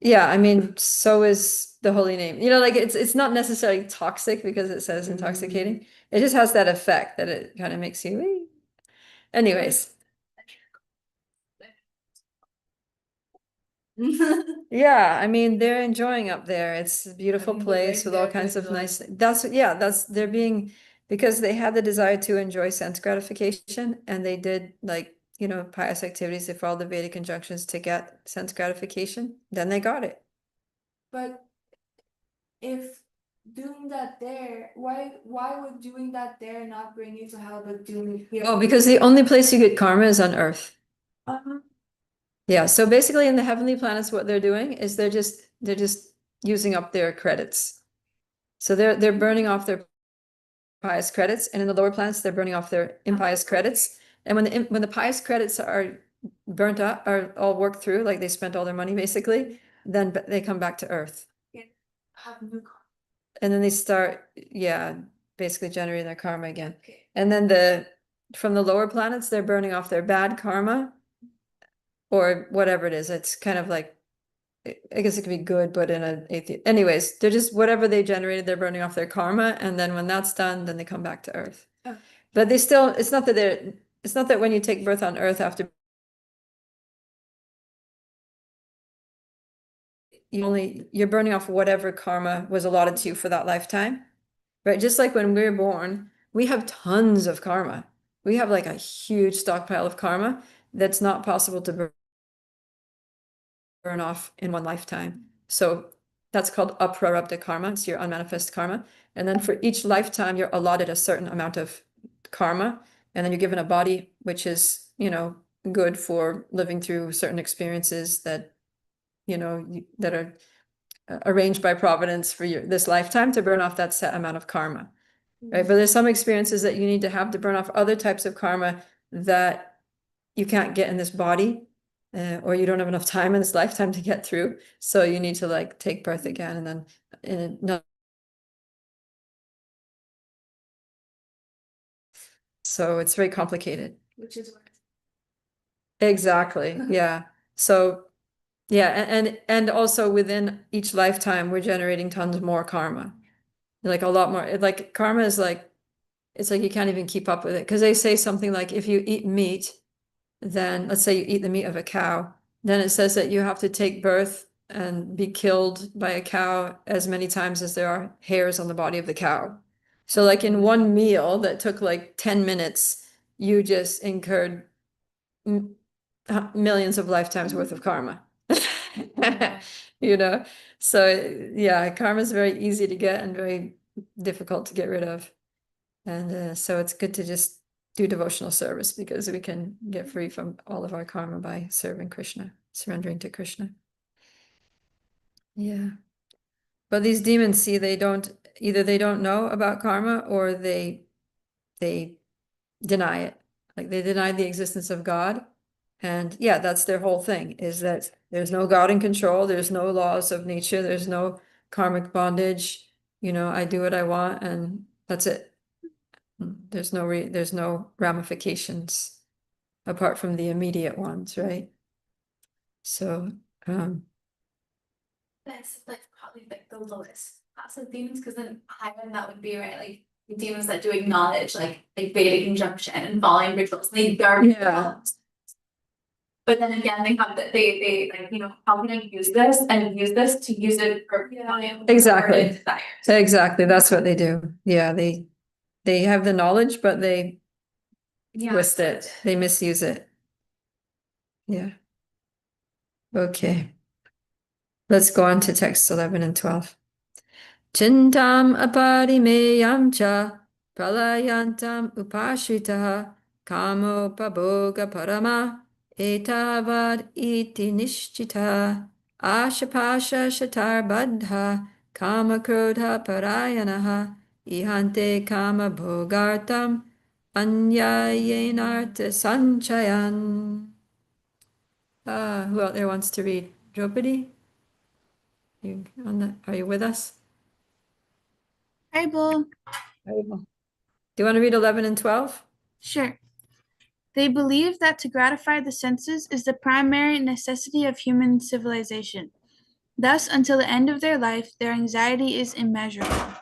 Yeah, I mean, so is the holy name. Like it's not necessarily toxic because it says intoxicating. It just has that effect that it kind of makes you. "Wee." Anyways, yeah, I mean, they're enjoying up there. It's a beautiful
think they're
place
right
with all
there to
kinds of
enjoy.
nice. They're being because they had the desire to enjoy sense gratification, and they did like pious activities. They followed the Vedic injunctions to get sense gratification. Then they got it.
But if doing that there, why would doing that there not bring you to hell, but doing it here?
Oh, because the only place you get karma is on Earth.
Uh-huh.
Yeah, so basically in the heavenly planets, what they're doing is they're just using up their credits. So they're burning off their pious credits, and in the lower planets, they're burning off their impious credits. And when the pious credits are burnt up, are all worked through, like they spent all their money basically, then they come back to Earth.
Have new karma.
And then they start, basically generating their karma again. And then from the lower planets, they're burning off their bad karma or whatever it is. It's kind of like, I guess it could be good, but in an atheist. Anyways, they're just whatever they generated, they're burning off their karma. And then when that's done, then they come back to Earth.
Oh.
But it's not that when you take birth on Earth after you're burning off whatever karma was allotted to you for that lifetime. Right? Just like when we're born, we have tons of karma. We have like a huge stockpile of karma that's not possible to burn off in one lifetime. So that's called aprarabdha karma. It's your unmanifest karma. And then for each lifetime, you're allotted a certain amount of karma. And then you're given a body, which is, good for living through certain experiences that, that are arranged by providence for this lifetime to burn off that set amount of karma. Right? But there's some experiences that you need to have to burn off other types of karma that you can't get in this body, or you don't have enough time in this lifetime to get through. So you need to like take birth again, and then so it's very complicated.
Which is what.
Exactly. Yeah. So yeah, and also within each lifetime, we're generating tons more karma. Like a lot more. Like karma is like, it's like you can't even keep up with it. Because they say something like if you eat meat, then let's say you eat the meat of a cow, then it says that you have to take birth and be killed by a cow as many times as there are hairs on the body of the cow. So like in one meal that took like 10 minutes, you just incurred millions of lifetimes worth of karma. So yeah, karma is very easy to get and very difficult to get rid of. And so it's good to just do devotional service because we can get free from all of our karma by serving Krishna, surrendering to Krishna. Yeah. But these demons, see, either they don't know about karma or they deny it. Like they deny the existence of God. And yeah, that's their whole thing, is that there's no God in control, there's no laws of nature, there's no karmic bondage, I do what I want and that's it. There's no ramifications apart from the immediate ones, right? So,
That's like probably like the lowest class of demons, because then higher than that would be right, like the demons that do acknowledge like Vedic injunction and following rituals. They are
Yeah.
But then again, they have that they like, how can I use this and use this to use it for
Exactly.
perverted desires.
Exactly, that's what they do. Yeah, they have the knowledge, but they twist it, they misuse it. Yeah. Okay. Let's go on to text 11 and 12. Chintam aparimeyam cha pralayantam upashitaha kamo paboga parama etavad iti nishchita ashapasha shatar badha kama krodha parayanaha ihante kama bhogartam anyayenarta sanchayan. Who out there wants to read? Draupadi? Are you with us?
Bible.
Do you want to read 11 and 12?
Sure. They believe that to gratify the senses is the primary necessity of human civilization. Thus, until the end of their life, their anxiety is immeasurable.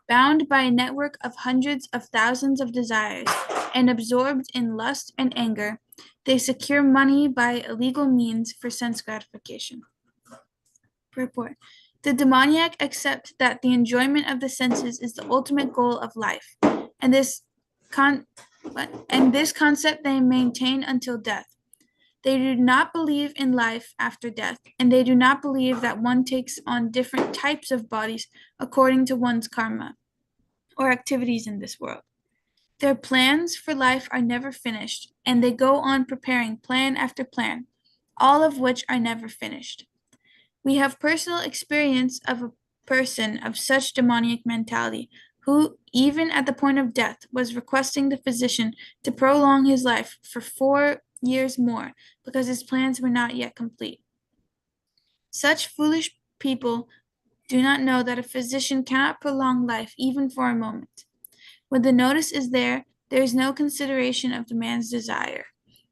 Bound by a network of hundreds of thousands of desires and absorbed in lust and anger, they secure money by illegal means for sense gratification. Purport. The demoniac accept that the enjoyment of the senses is the ultimate goal of life, and this concept they maintain until death. They do not believe in life after death, and they do not believe that one takes on different types of bodies according to one's karma or activities in this world. Their plans for life are never finished, and they go on preparing plan after plan, all of which are never finished. We have personal experience of a person of such demoniac mentality who, even at the point of death, was requesting the physician to prolong his life for 4 years more because his plans were not yet complete. Such foolish people do not know that a physician cannot prolong life even for a moment. When the notice is there is no consideration of the man's desire.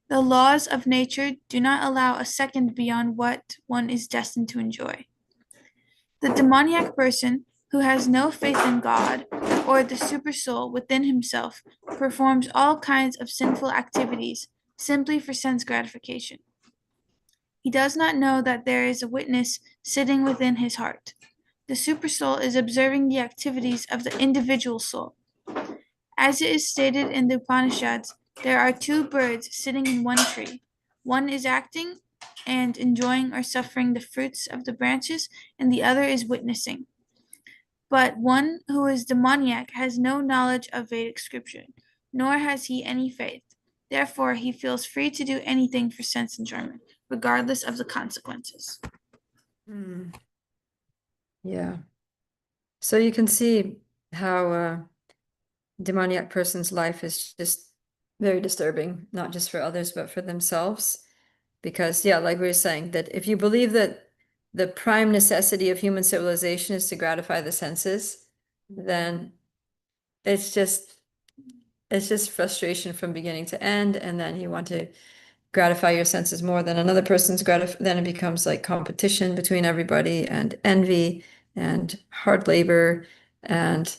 The laws of nature do not allow a second beyond what one is destined to enjoy. The demoniac person, who has no faith in God or the supersoul within himself, performs all kinds of sinful activities simply for sense gratification. He does not know that there is a witness sitting within his heart. The supersoul is observing the activities of the individual soul. As it is stated in the Upanishads, there are two birds sitting in one tree. One is acting and enjoying or suffering the fruits of the branches, and the other is witnessing. But one who is demoniac has no knowledge of Vedic scripture, nor has he any faith. Therefore, he feels free to do anything for sense enjoyment, regardless of the consequences.
Yeah. So you can see how a demoniac person's life is just very disturbing, not just for others, but for themselves. Because, yeah, like we were saying, that if you believe that the prime necessity of human civilization is to gratify the senses, then it's just frustration from beginning to end, and then you want to gratify your senses more than another person's then it becomes like competition between everybody and envy and hard labor and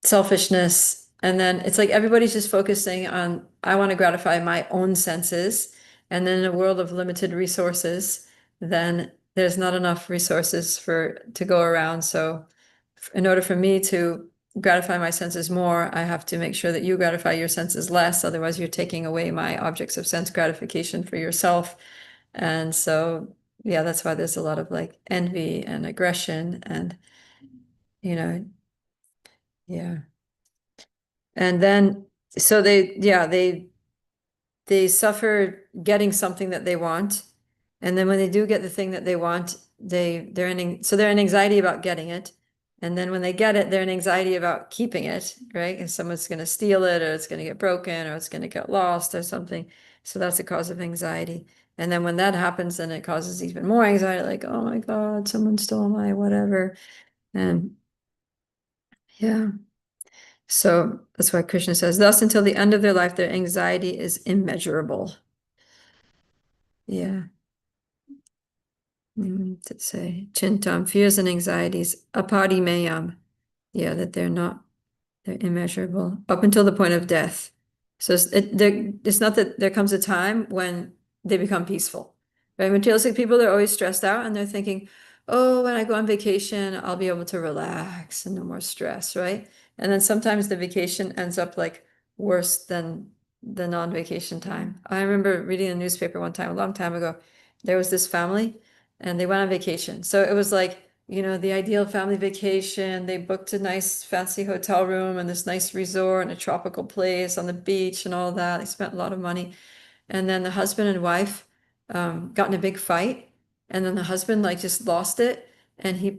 selfishness. And then it's like everybody's just focusing on, I want to gratify my own senses. And then in a world of limited resources, then there's not enough resources to go around. So in order for me to gratify my senses more, I have to make sure that you gratify your senses less. Otherwise, you're taking away my objects of sense gratification for yourself. And so, yeah, that's why there's a lot of like envy and aggression and, yeah. And then, so they suffer getting something that they want. And then when they do get the thing that they want, they're in anxiety about getting it. And then when they get it, they're in anxiety about keeping it, right? And someone's going to steal it, or it's going to get broken, or it's going to get lost or something. So that's a cause of anxiety. And then when that happens, then it causes even more anxiety, like, oh my God, someone stole my whatever. And yeah. So that's why Krishna says, thus until the end of their life, their anxiety is immeasurable. Yeah. To say chintam, fears and anxieties, aparimayam. Yeah, that they're immeasurable up until the point of death. So it's not that there comes a time when they become peaceful. Right? Materialistic people, they're always stressed out and they're thinking, oh, when I go on vacation, I'll be able to relax and no more stress, right? And then sometimes the vacation ends up like worse than the non-vacation time. I remember reading a newspaper one time, a long time ago. There was this family and they went on vacation. So it was like, the ideal family vacation. They booked a nice fancy hotel room and this nice resort and a tropical place on the beach and all that. They spent a lot of money. And then the husband and wife got in a big fight. And then the husband like just lost it. And they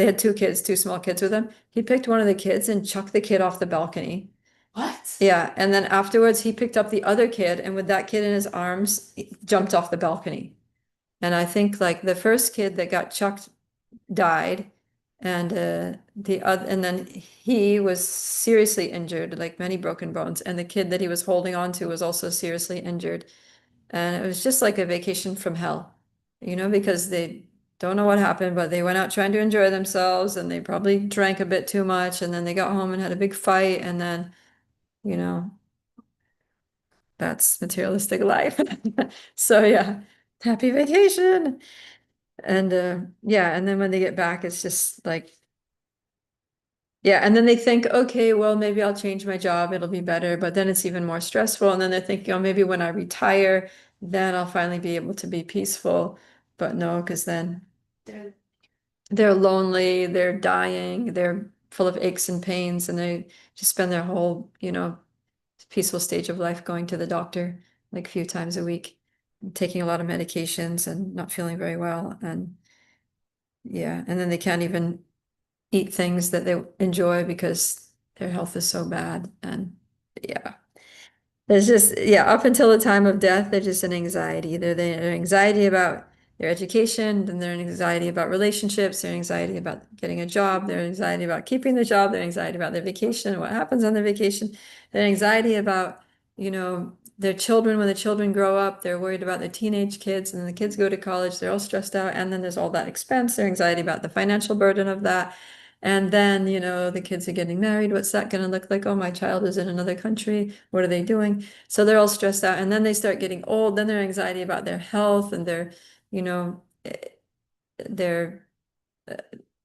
had two kids, two small kids with him. He picked one of the kids and chucked the kid off the balcony.
What?
Yeah. And then afterwards he picked up the other kid and with that kid in his arms, he jumped off the balcony. And I think like the first kid that got chucked died, and then he was seriously injured, like many broken bones, and the kid that he was holding on to was also seriously injured. And it was just like a vacation from hell, because they don't know what happened, but they went out trying to enjoy themselves and they probably drank a bit too much, and then they got home and had a big fight, and then, you know, that's materialistic life. So yeah, happy vacation. And yeah, and then when they get back, it's just like, yeah, and then they think, okay, well, maybe I'll change my job, it'll be better, but then it's even more stressful. And then they're thinking, oh, maybe when I retire, then I'll finally be able to be peaceful. But no, because then
They're-
they're lonely, they're dying, they're full of aches and pains, and they just spend their whole, peaceful stage of life going to the doctor like a few times a week, taking a lot of medications and not feeling very well. And yeah, and then they can't even eat things that they enjoy because their health is so bad. And yeah, there's just, yeah, up until the time of death, they're just in anxiety. They're anxiety about their education, then they're in anxiety about relationships, their anxiety about getting a job, their anxiety about keeping the job, their anxiety about their vacation, what happens on their vacation, their anxiety about, their children. When the children grow up, they're worried about their teenage kids, and then the kids go to college, they're all stressed out, and then there's all that expense, their anxiety about the financial burden of that. And then, the kids are getting married. What's that going to look like? Oh, my child is in another country. What are they doing? So they're all stressed out. And then they start getting old. Then their anxiety about their health and their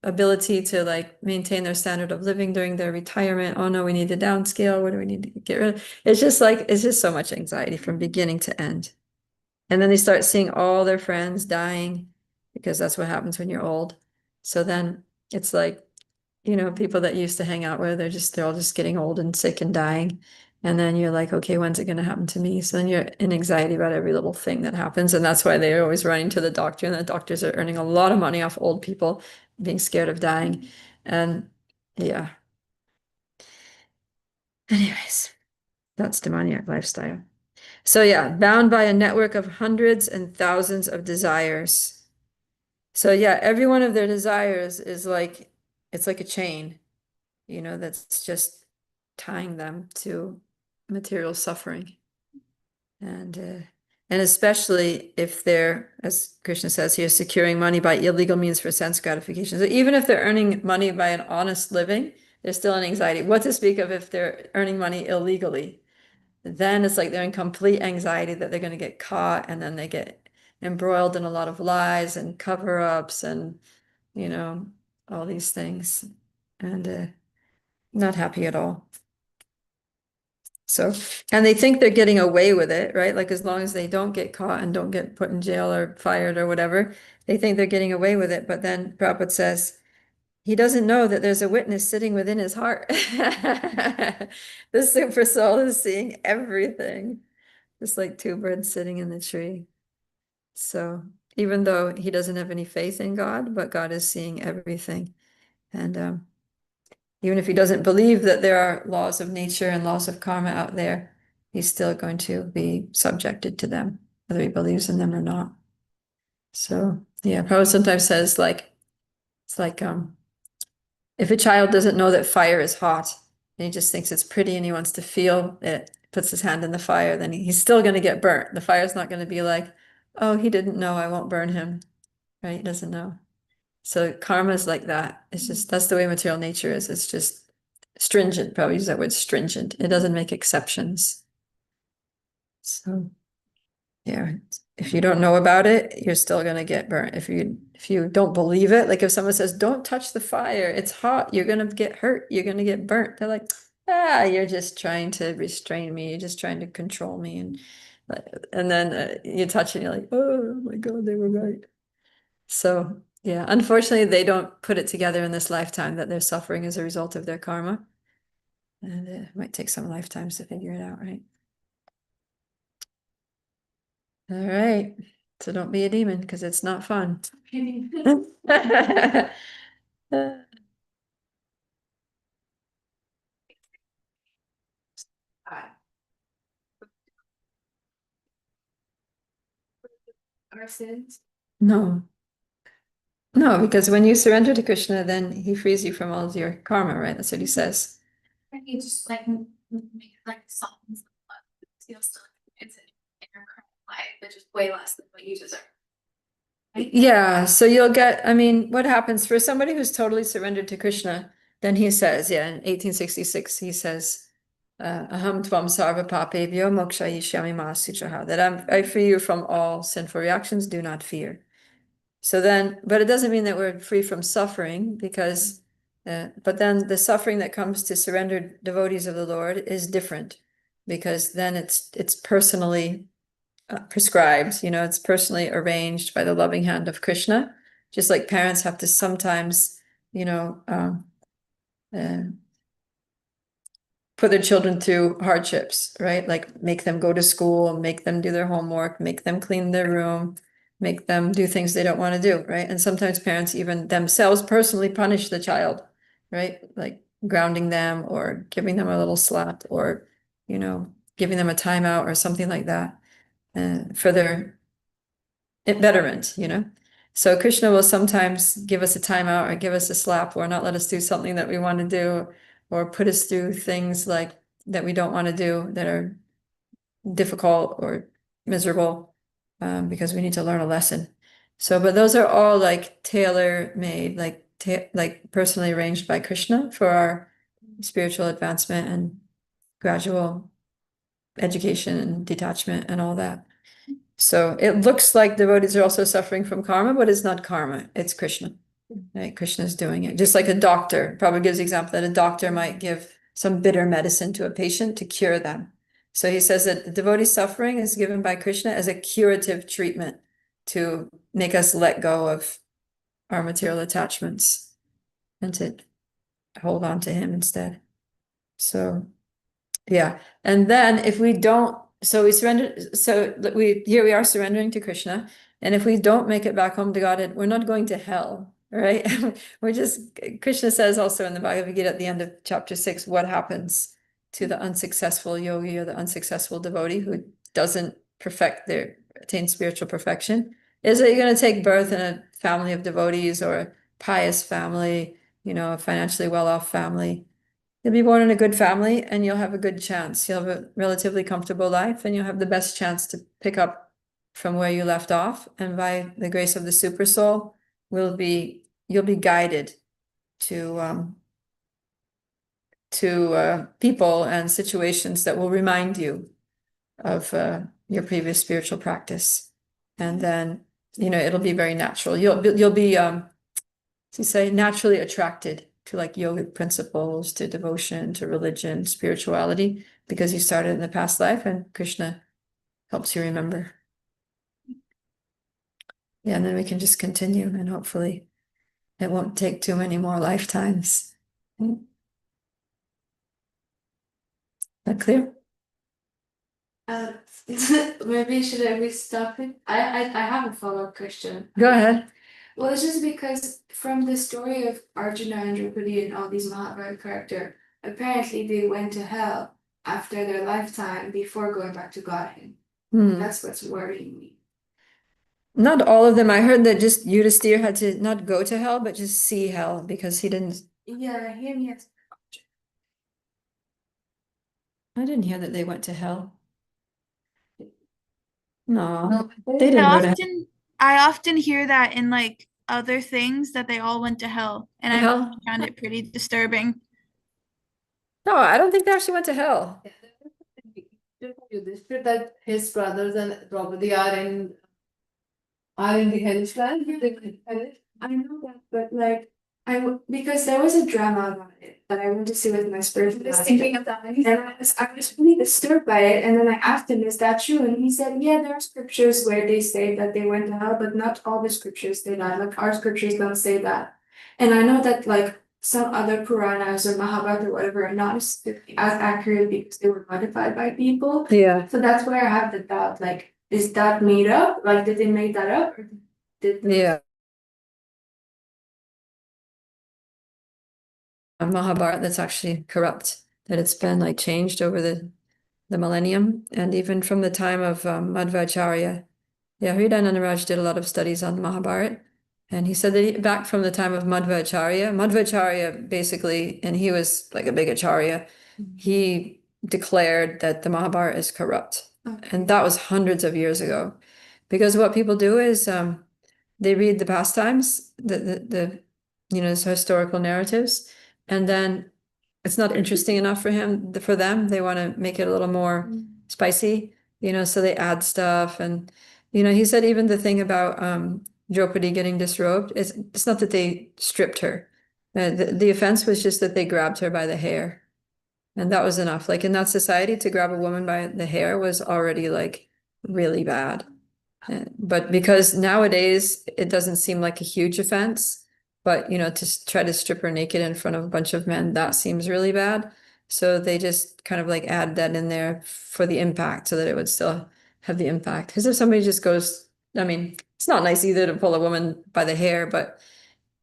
ability to like maintain their standard of living during their retirement. Oh no, we need to downscale. What do we need to get rid of? It's just so much anxiety from beginning to end. And then they start seeing all their friends dying because that's what happens when you're old. So then it's like, people that used to hang out with, they're all just getting old and sick and dying. And then you're like, okay, when's it going to happen to me? So then you're in anxiety about every little thing that happens. And that's why they're always running to the doctor. And the doctors are earning a lot of money off old people being scared of dying. And yeah. Anyways, that's demoniac lifestyle. So yeah, bound by a network of hundreds and thousands of desires. So yeah, every one of their desires is like, it's like a chain, that's just tying them to material suffering. And especially if they're, as Krishna says here, securing money by illegal means for sense gratification. So even if they're earning money by an honest living, they're still in anxiety. What to speak of if they're earning money illegally? Then it's like they're in complete anxiety that they're going to get caught, and then they get embroiled in a lot of lies and cover-ups and, all these things. And not happy at all. So, and they think they're getting away with it, right? Like as long as they don't get caught and don't get put in jail or fired or whatever, they think they're getting away with it. But then Prabhupada says, he doesn't know that there's a witness sitting within his heart. The super soul is seeing everything. Just like two birds sitting in the tree. So even though he doesn't have any faith in God, but God is seeing everything. And even if he doesn't believe that there are laws of nature and laws of karma out there, he's still going to be subjected to them, whether he believes in them or not. So yeah, Prabhupada sometimes says like, it's like if a child doesn't know that fire is hot and he just thinks it's pretty and he wants to feel it, puts his hand in the fire, then he's still going to get burnt. The fire's not going to be like, oh, he didn't know, I won't burn him, right? He doesn't know. So karma is like that. It's just, that's the way material nature is. It's just stringent. Probably use that word stringent. It doesn't make exceptions. So yeah, if you don't know about it, you're still gonna get burnt. If you don't believe it, like if someone says, don't touch the fire, it's hot, you're gonna get hurt, you're gonna get burnt. They're like, ah, you're just trying to restrain me, you're just trying to control me. And then you touch it and you're like, oh my God, they were right. So yeah, unfortunately, they don't put it together in this lifetime that they're suffering as a result of their karma. And it might take some lifetimes to figure it out, right? All right. So don't be a demon because it's not fun.
Our sins.
No. No, because when you surrender to Krishna, then he frees you from all of your karma, right? That's what he says.
And you just like make like songs, still it's in your current life, but just way less than what you deserve. Right?
Yeah, so you'll get, I mean, what happens for somebody who's totally surrendered to Krishna, then he says, yeah, in 1866, he says, Aham tvam sarva papebhyo mokshayishyami ma sutraha, that I free you from all sinful reactions, do not fear. So then, but it doesn't mean that we're free from suffering because, but then the suffering that comes to surrendered devotees of the Lord is different because then it's personally prescribed, it's personally arranged by the loving hand of Krishna, just like parents have to sometimes, uh, put their children through hardships, right? Like make them go to school, make them do their homework, make them clean their room, make them do things they don't want to do, right? And sometimes parents even themselves personally punish the child, right? Like grounding them or giving them a little slap or, giving them a timeout or something like that for their betterment. So Krishna will sometimes give us a timeout or give us a slap or not let us do something that we want to do or put us through things like that we don't want to do that are difficult or miserable because we need to learn a lesson. So, but those are all like tailor-made, like personally arranged by Krishna for our spiritual advancement and gradual education and detachment and all that. So it looks like devotees are also suffering from karma, but it's not karma, it's Krishna. Right? Krishna is doing it. Just like a doctor probably gives the example that a doctor might give some bitter medicine to a patient to cure them. So he says that the devotee suffering is given by Krishna as a curative treatment to make us let go of our material attachments and to hold on to him instead. So yeah. And then if we don't, so we surrender, so here we are surrendering to Krishna. And if we don't make it back home to Godhead, we're not going to hell, right? Krishna says also in the Bhagavad Gita at the end of chapter 6, what happens to the unsuccessful yogi or the unsuccessful devotee who doesn't attain spiritual perfection, is that you're going to take birth in a family of devotees or a pious family, a financially well-off family. You'll be born in a good family and you'll have a good chance. You'll have a relatively comfortable life and you'll have the best chance to pick up from where you left off. And by the grace of the super soul, you'll be guided to people and situations that will remind you of your previous spiritual practice. And then, it'll be very natural. You'll be to say naturally attracted to like yogic principles, to devotion, to religion, spirituality, because you started in the past life and Krishna helps you remember. Yeah, and then we can just continue and hopefully it won't take too many more lifetimes. That clear?
Uh, maybe should I restart it? I have a follow-up question.
Go ahead.
Well, it's just because from the story of Arjuna and Draupadi and all these Mahabharata character, apparently they went to hell after their lifetime before going back to Godhead.
Hmm.
That's what's worrying me.
Not all of them. I heard that just Yudhisthira had to not go to hell, but just see hell because he didn't.
Yeah, him, yes.
I didn't hear that they went to hell. No,
No,
they didn't go to
I often hear that in like other things that they all went to hell, and I
hell.
found it pretty disturbing.
No, I don't think they actually went to hell.
Yudhishthir that his brothers and Draupadi are in the hellish land.
I know that, but like, because there was a drama about it that I went to see with my spiritual
Just
master.
thinking of that.
And I was really disturbed by it, and then I asked him, "Is that true?" And he said, "Yeah, there are scriptures where they say that they went to hell, but not all the scriptures say that. Like our scriptures don't say that." And I know that like some other Puranas or Mahabharata or whatever are not as accurate because they were modified by people.
Yeah.
So that's where I have the doubt. Like, is that made up? Like, did they make that up, or did
Yeah. A Mahabharata that's actually corrupt, that it's been like changed over the millennium, and even from the time of Madhvacharya. Yeah, Hridayananda Raj did a lot of studies on Mahabharata, and he said that back from the time of Madhvacharya basically, and he was like a big acharya, he declared that the Mahabharata is corrupt. And that was hundreds of years ago. Because what people do is they read the pastimes, the historical narratives, and then it's not interesting enough for them. They want to make it a little more spicy, so they add stuff. And he said even the thing about Draupadi getting disrobed, it's not that they stripped her. The offense was just that they grabbed her by the hair. And that was enough. Like in that society, to grab a woman by the hair was already like really bad. But because nowadays it doesn't seem like a huge offense, but to try to strip her naked in front of a bunch of men, that seems really bad. So they just kind of like add that in there for the impact so that it would still have the impact. Because if somebody just goes, I mean, it's not nice either to pull a woman by the hair, but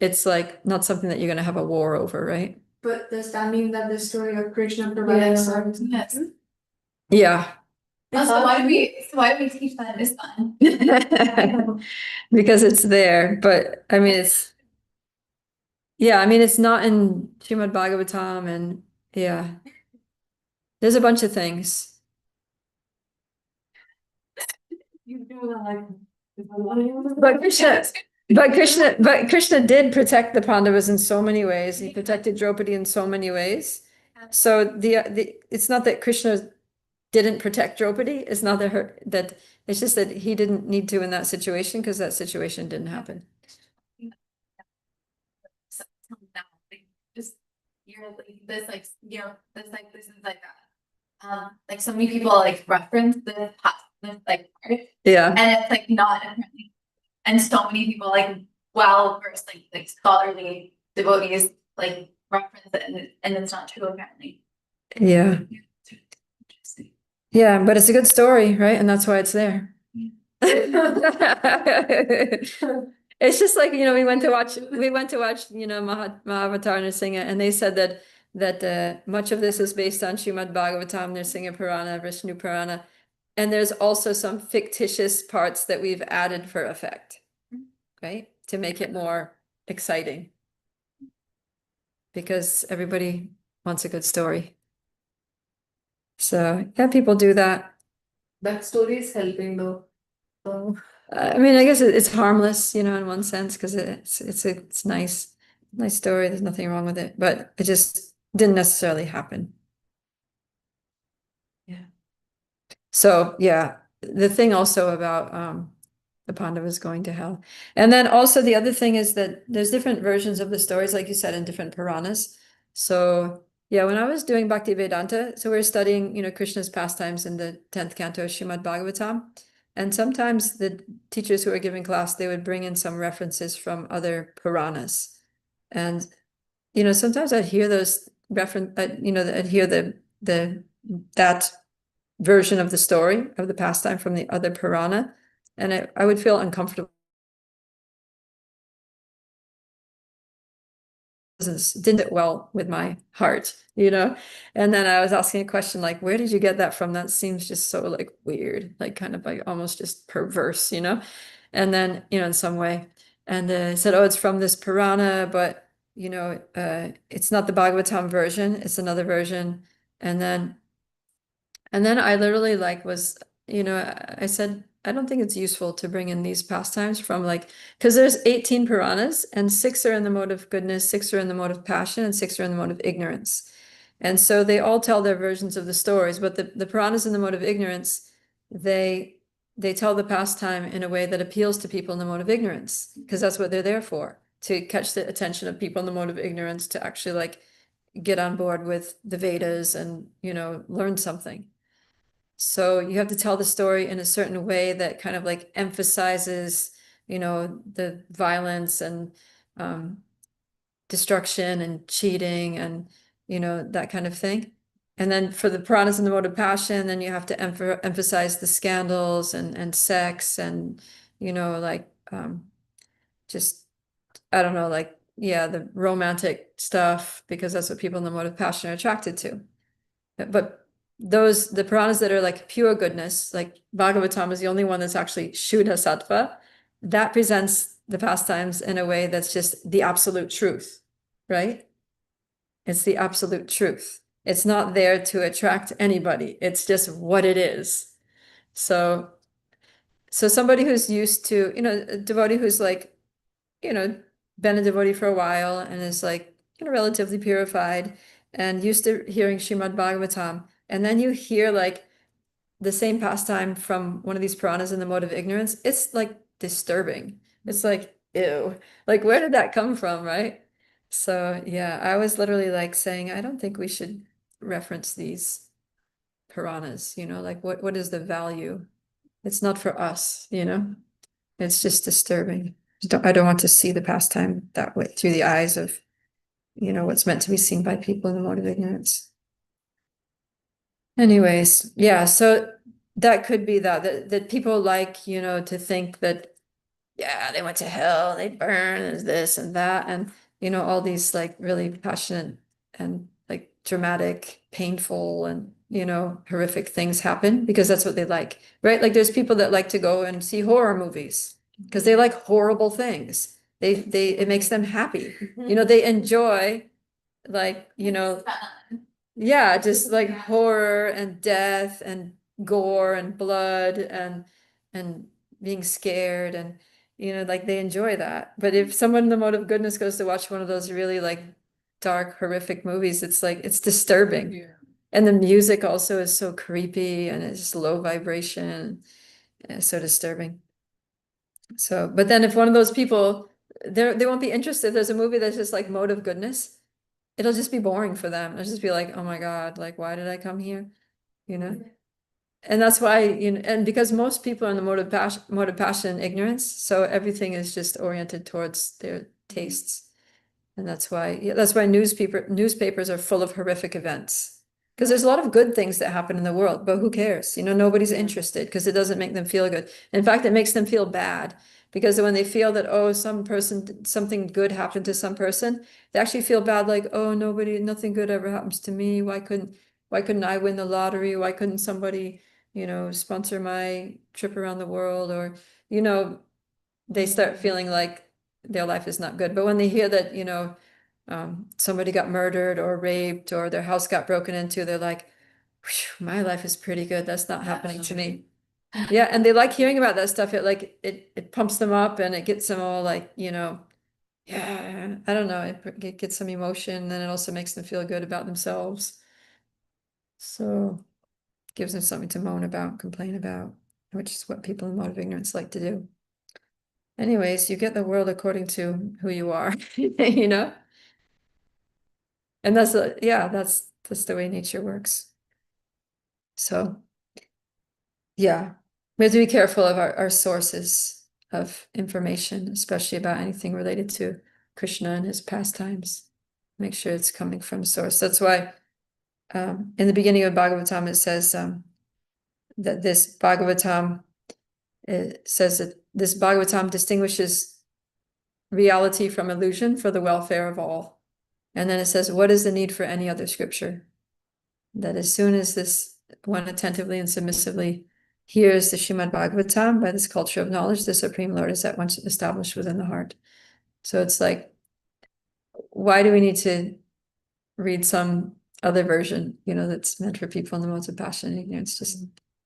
it's like not something that you're going to have a war over, right?
But does that mean that the story of Krishna providing
Yeah.
service?
Yes.
Yeah.
So why do we teach that is fun?
Because it's there, but I mean it's not in Srimad Bhagavatam, and yeah. There's a bunch of things.
You do like.
But Krishna did protect the Pandavas in so many ways. He protected Draupadi in so many ways. So it's not that Krishna didn't protect Draupadi. It's not that it's just that he didn't need to in that situation because that situation didn't happen.
So now, like, just you're like this, like this is like so many people like reference this like part,
Yeah.
and it's like not apparently, and so many people like well versed like scholarly devotees like reference it, and it's not true apparently.
Yeah.
Interesting.
Yeah, but it's a good story, right? And that's why it's there. It's just like, we went to watch, Mahavatar Nrsimha, and they said that much of this is based on Srimad Bhagavatam, Nrsimha Purana, Vishnu Purana, and there's also some fictitious parts that we've added for effect, right? To make it more exciting. Because everybody wants a good story. So, yeah, people do that.
That story is helping though. So
I mean, I guess it's harmless, in one sense, because it's nice story. There's nothing wrong with it, but it just didn't necessarily happen. Yeah. So yeah, the thing also about the Pandavas going to hell, and then also the other thing is that there's different versions of the stories, like you said, in different Puranas. So yeah, when I was doing Bhakti Vedanta, so we we're studying, Krishna's pastimes in the 10th canto of Srimad Bhagavatam. And sometimes the teachers who were giving class, they would bring in some references from other Puranas. And, sometimes I'd hear those I'd hear that version of the story of the pastime from the other Purana, and I would feel uncomfortable. Didn't sit well with my heart, you know? And then I was asking a question like, where did you get that from? That seems just so like weird, like kind of like almost just perverse, you know? And then, you know, in some way. And I said, oh, it's from this Purana, but you know, it's not the Bhagavatam version, it's another version. And then I literally like was, you know, I said, I don't think it's useful to bring in these pastimes from like, because there's 18 Puranas and 6 are in the mode of goodness, 6 are in the mode of passion, and 6 are in the mode of ignorance. And so they all tell their versions of the stories, but the Puranas in the mode of ignorance, they tell the pastime in a way that appeals to people in the mode of ignorance, because that's what they're there for, to catch the attention of people in the mode of ignorance, to actually like get on board with the Vedas and, you know, learn something. So you have to tell the story in a certain way that kind of like emphasizes, you know, the violence and destruction and cheating and, you know, that kind of thing. And then for the Puranas in the mode of passion, then you have to emphasize the scandals and sex and, you know, like just, I don't know, like, yeah, the romantic stuff, because that's what people in the mode of passion are attracted to. But the Puranas that are like pure goodness, like Bhagavatam is the only one that's actually Shuddha Sattva, that presents the pastimes in a way that's just the absolute truth, right? It's the absolute truth. It's not there to attract anybody. It's just what it is. So somebody who's used to, you know, a devotee who's like, you know, been a devotee for a while and is like, you know, relatively purified and used to hearing Srimad Bhagavatam, and then you hear like the same pastime from one of these Puranas in the mode of ignorance, it's like disturbing. It's like, ew, like where did that come from, right? So yeah, I was literally like saying, I don't think we should reference these Puranas, you know, like what is the value? It's not for us, you know, it's just disturbing. I don't want to see the pastime that way through the eyes of, you know, what's meant to be seen by people in the mode of ignorance. Anyways, yeah, so that could be that people like, you know, to think that, yeah, they went to hell, they burn, there's this and that, and, you know, all these like really passionate and like dramatic, painful, and, you know, horrific things happen because that's what they like, right? Like there's people that like to go and see horror movies because they like horrible things. It makes them happy. You know, they enjoy like, you know, yeah, just like horror and death and gore and blood and being scared, and you know, like they enjoy that. But if someone in the mode of goodness goes to watch one of those really like dark, horrific movies, it's like it's disturbing.
Yeah.
And the music also is so creepy and it's just low vibration. And it's so disturbing. So, but then if one of those people, they won't be interested. There's a movie that's just like mode of goodness, it'll just be boring for them. It'll just be like, oh my God, like, why did I come here? You know? And that's why, you know, and because most people are in the mode of passion and ignorance, so everything is just oriented towards their tastes. And that's why, yeah, that's why newspapers are full of horrific events. Because there's a lot of good things that happen in the world, but who cares? You know, nobody's interested because it doesn't make them feel good. In fact, it makes them feel bad because when they feel that, oh, something good happened to some person, they actually feel bad, like, oh, nothing good ever happens to me. Why couldn't I win the lottery? Why couldn't somebody, you know, sponsor my trip around the world? Or, you know, they start feeling like their life is not good. But when they hear that, you know, somebody got murdered or raped or their house got broken into, they're like, my life is pretty good. That's not happening to me. Yeah, and they like hearing about that stuff. It pumps them up and it gets them all like, you know, yeah, I don't know, it gets some emotion, and it also makes them feel good about themselves. So gives them something to moan about, complain about, which is what people in mode of ignorance like to do. Anyways, you get the world according to who you are, you know? And that's the way nature works. So yeah, we have to be careful of our sources of information, especially about anything related to Krishna and his pastimes. Make sure it's coming from a source. That's why in the beginning of Bhagavatam it says that this Bhagavatam, it says that this Bhagavatam distinguishes reality from illusion for the welfare of all. And then it says, what is the need for any other scripture? That as soon as this one attentively and submissively hears the Srimad Bhagavatam by this culture of knowledge, the Supreme Lord is at once established within the heart. So it's like, why do we need to read some other version, that's meant for people in the modes of passion and ignorance?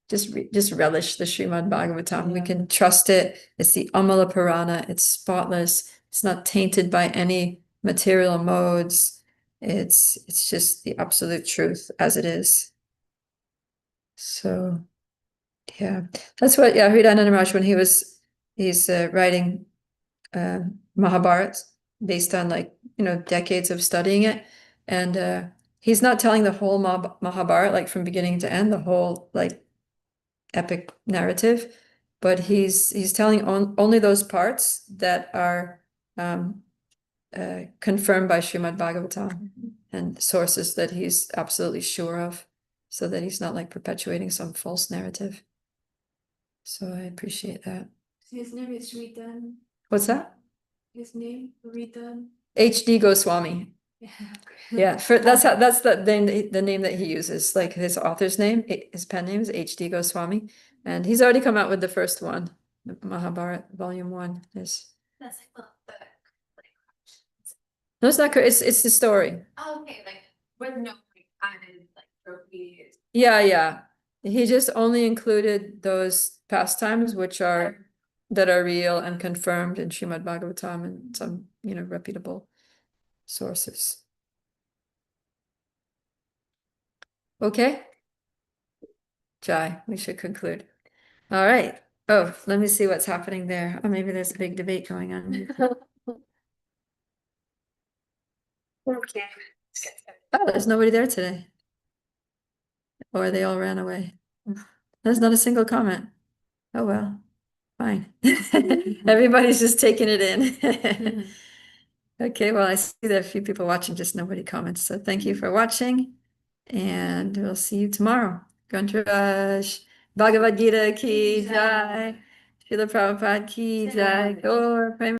Just relish the Srimad Bhagavatam. We can trust it. It's the Amala Purana. It's spotless. It's not tainted by any material modes. It's just the absolute truth as it is. So, yeah, that's what, Hridayananda Maharaj, when he's writing Mahabharata based on decades of studying it, and he's not telling the whole Mahabharata like from beginning to end, the whole epic narrative, but he's telling only those parts that are confirmed by Srimad Bhagavatam and sources that he's absolutely sure of, so that he's not perpetuating some false narrative. So I appreciate that.
His name is Ritan.
What's that?
His name, Ritan.
H.D. Goswami. Yeah, that's the name that he uses, like his author's name, his pen name is H.D. Goswami, and he's already come out with the first one, Mahabharata Volume 1.
That's like the
No, it's not correct. It's the story.
oh, okay, like with no added trophies.
Yeah. He just only included those pastimes that are real and confirmed in Srimad Bhagavatam and some, reputable sources. Okay. Jai, we should conclude. All right. Oh, let me see what's happening there. Oh, maybe there's a big debate going on.
Okay.
Oh, there's nobody there today. Or they all ran away. There's not a single comment. Oh, well, fine. Everybody's just taking it in. Okay, well, I see there are a few people watching, just nobody comments. So thank you for watching, and we'll see you tomorrow. Gantraj, Bhagavad Gita ki jai, Srila Prabhupada ki jai, Gaur Prem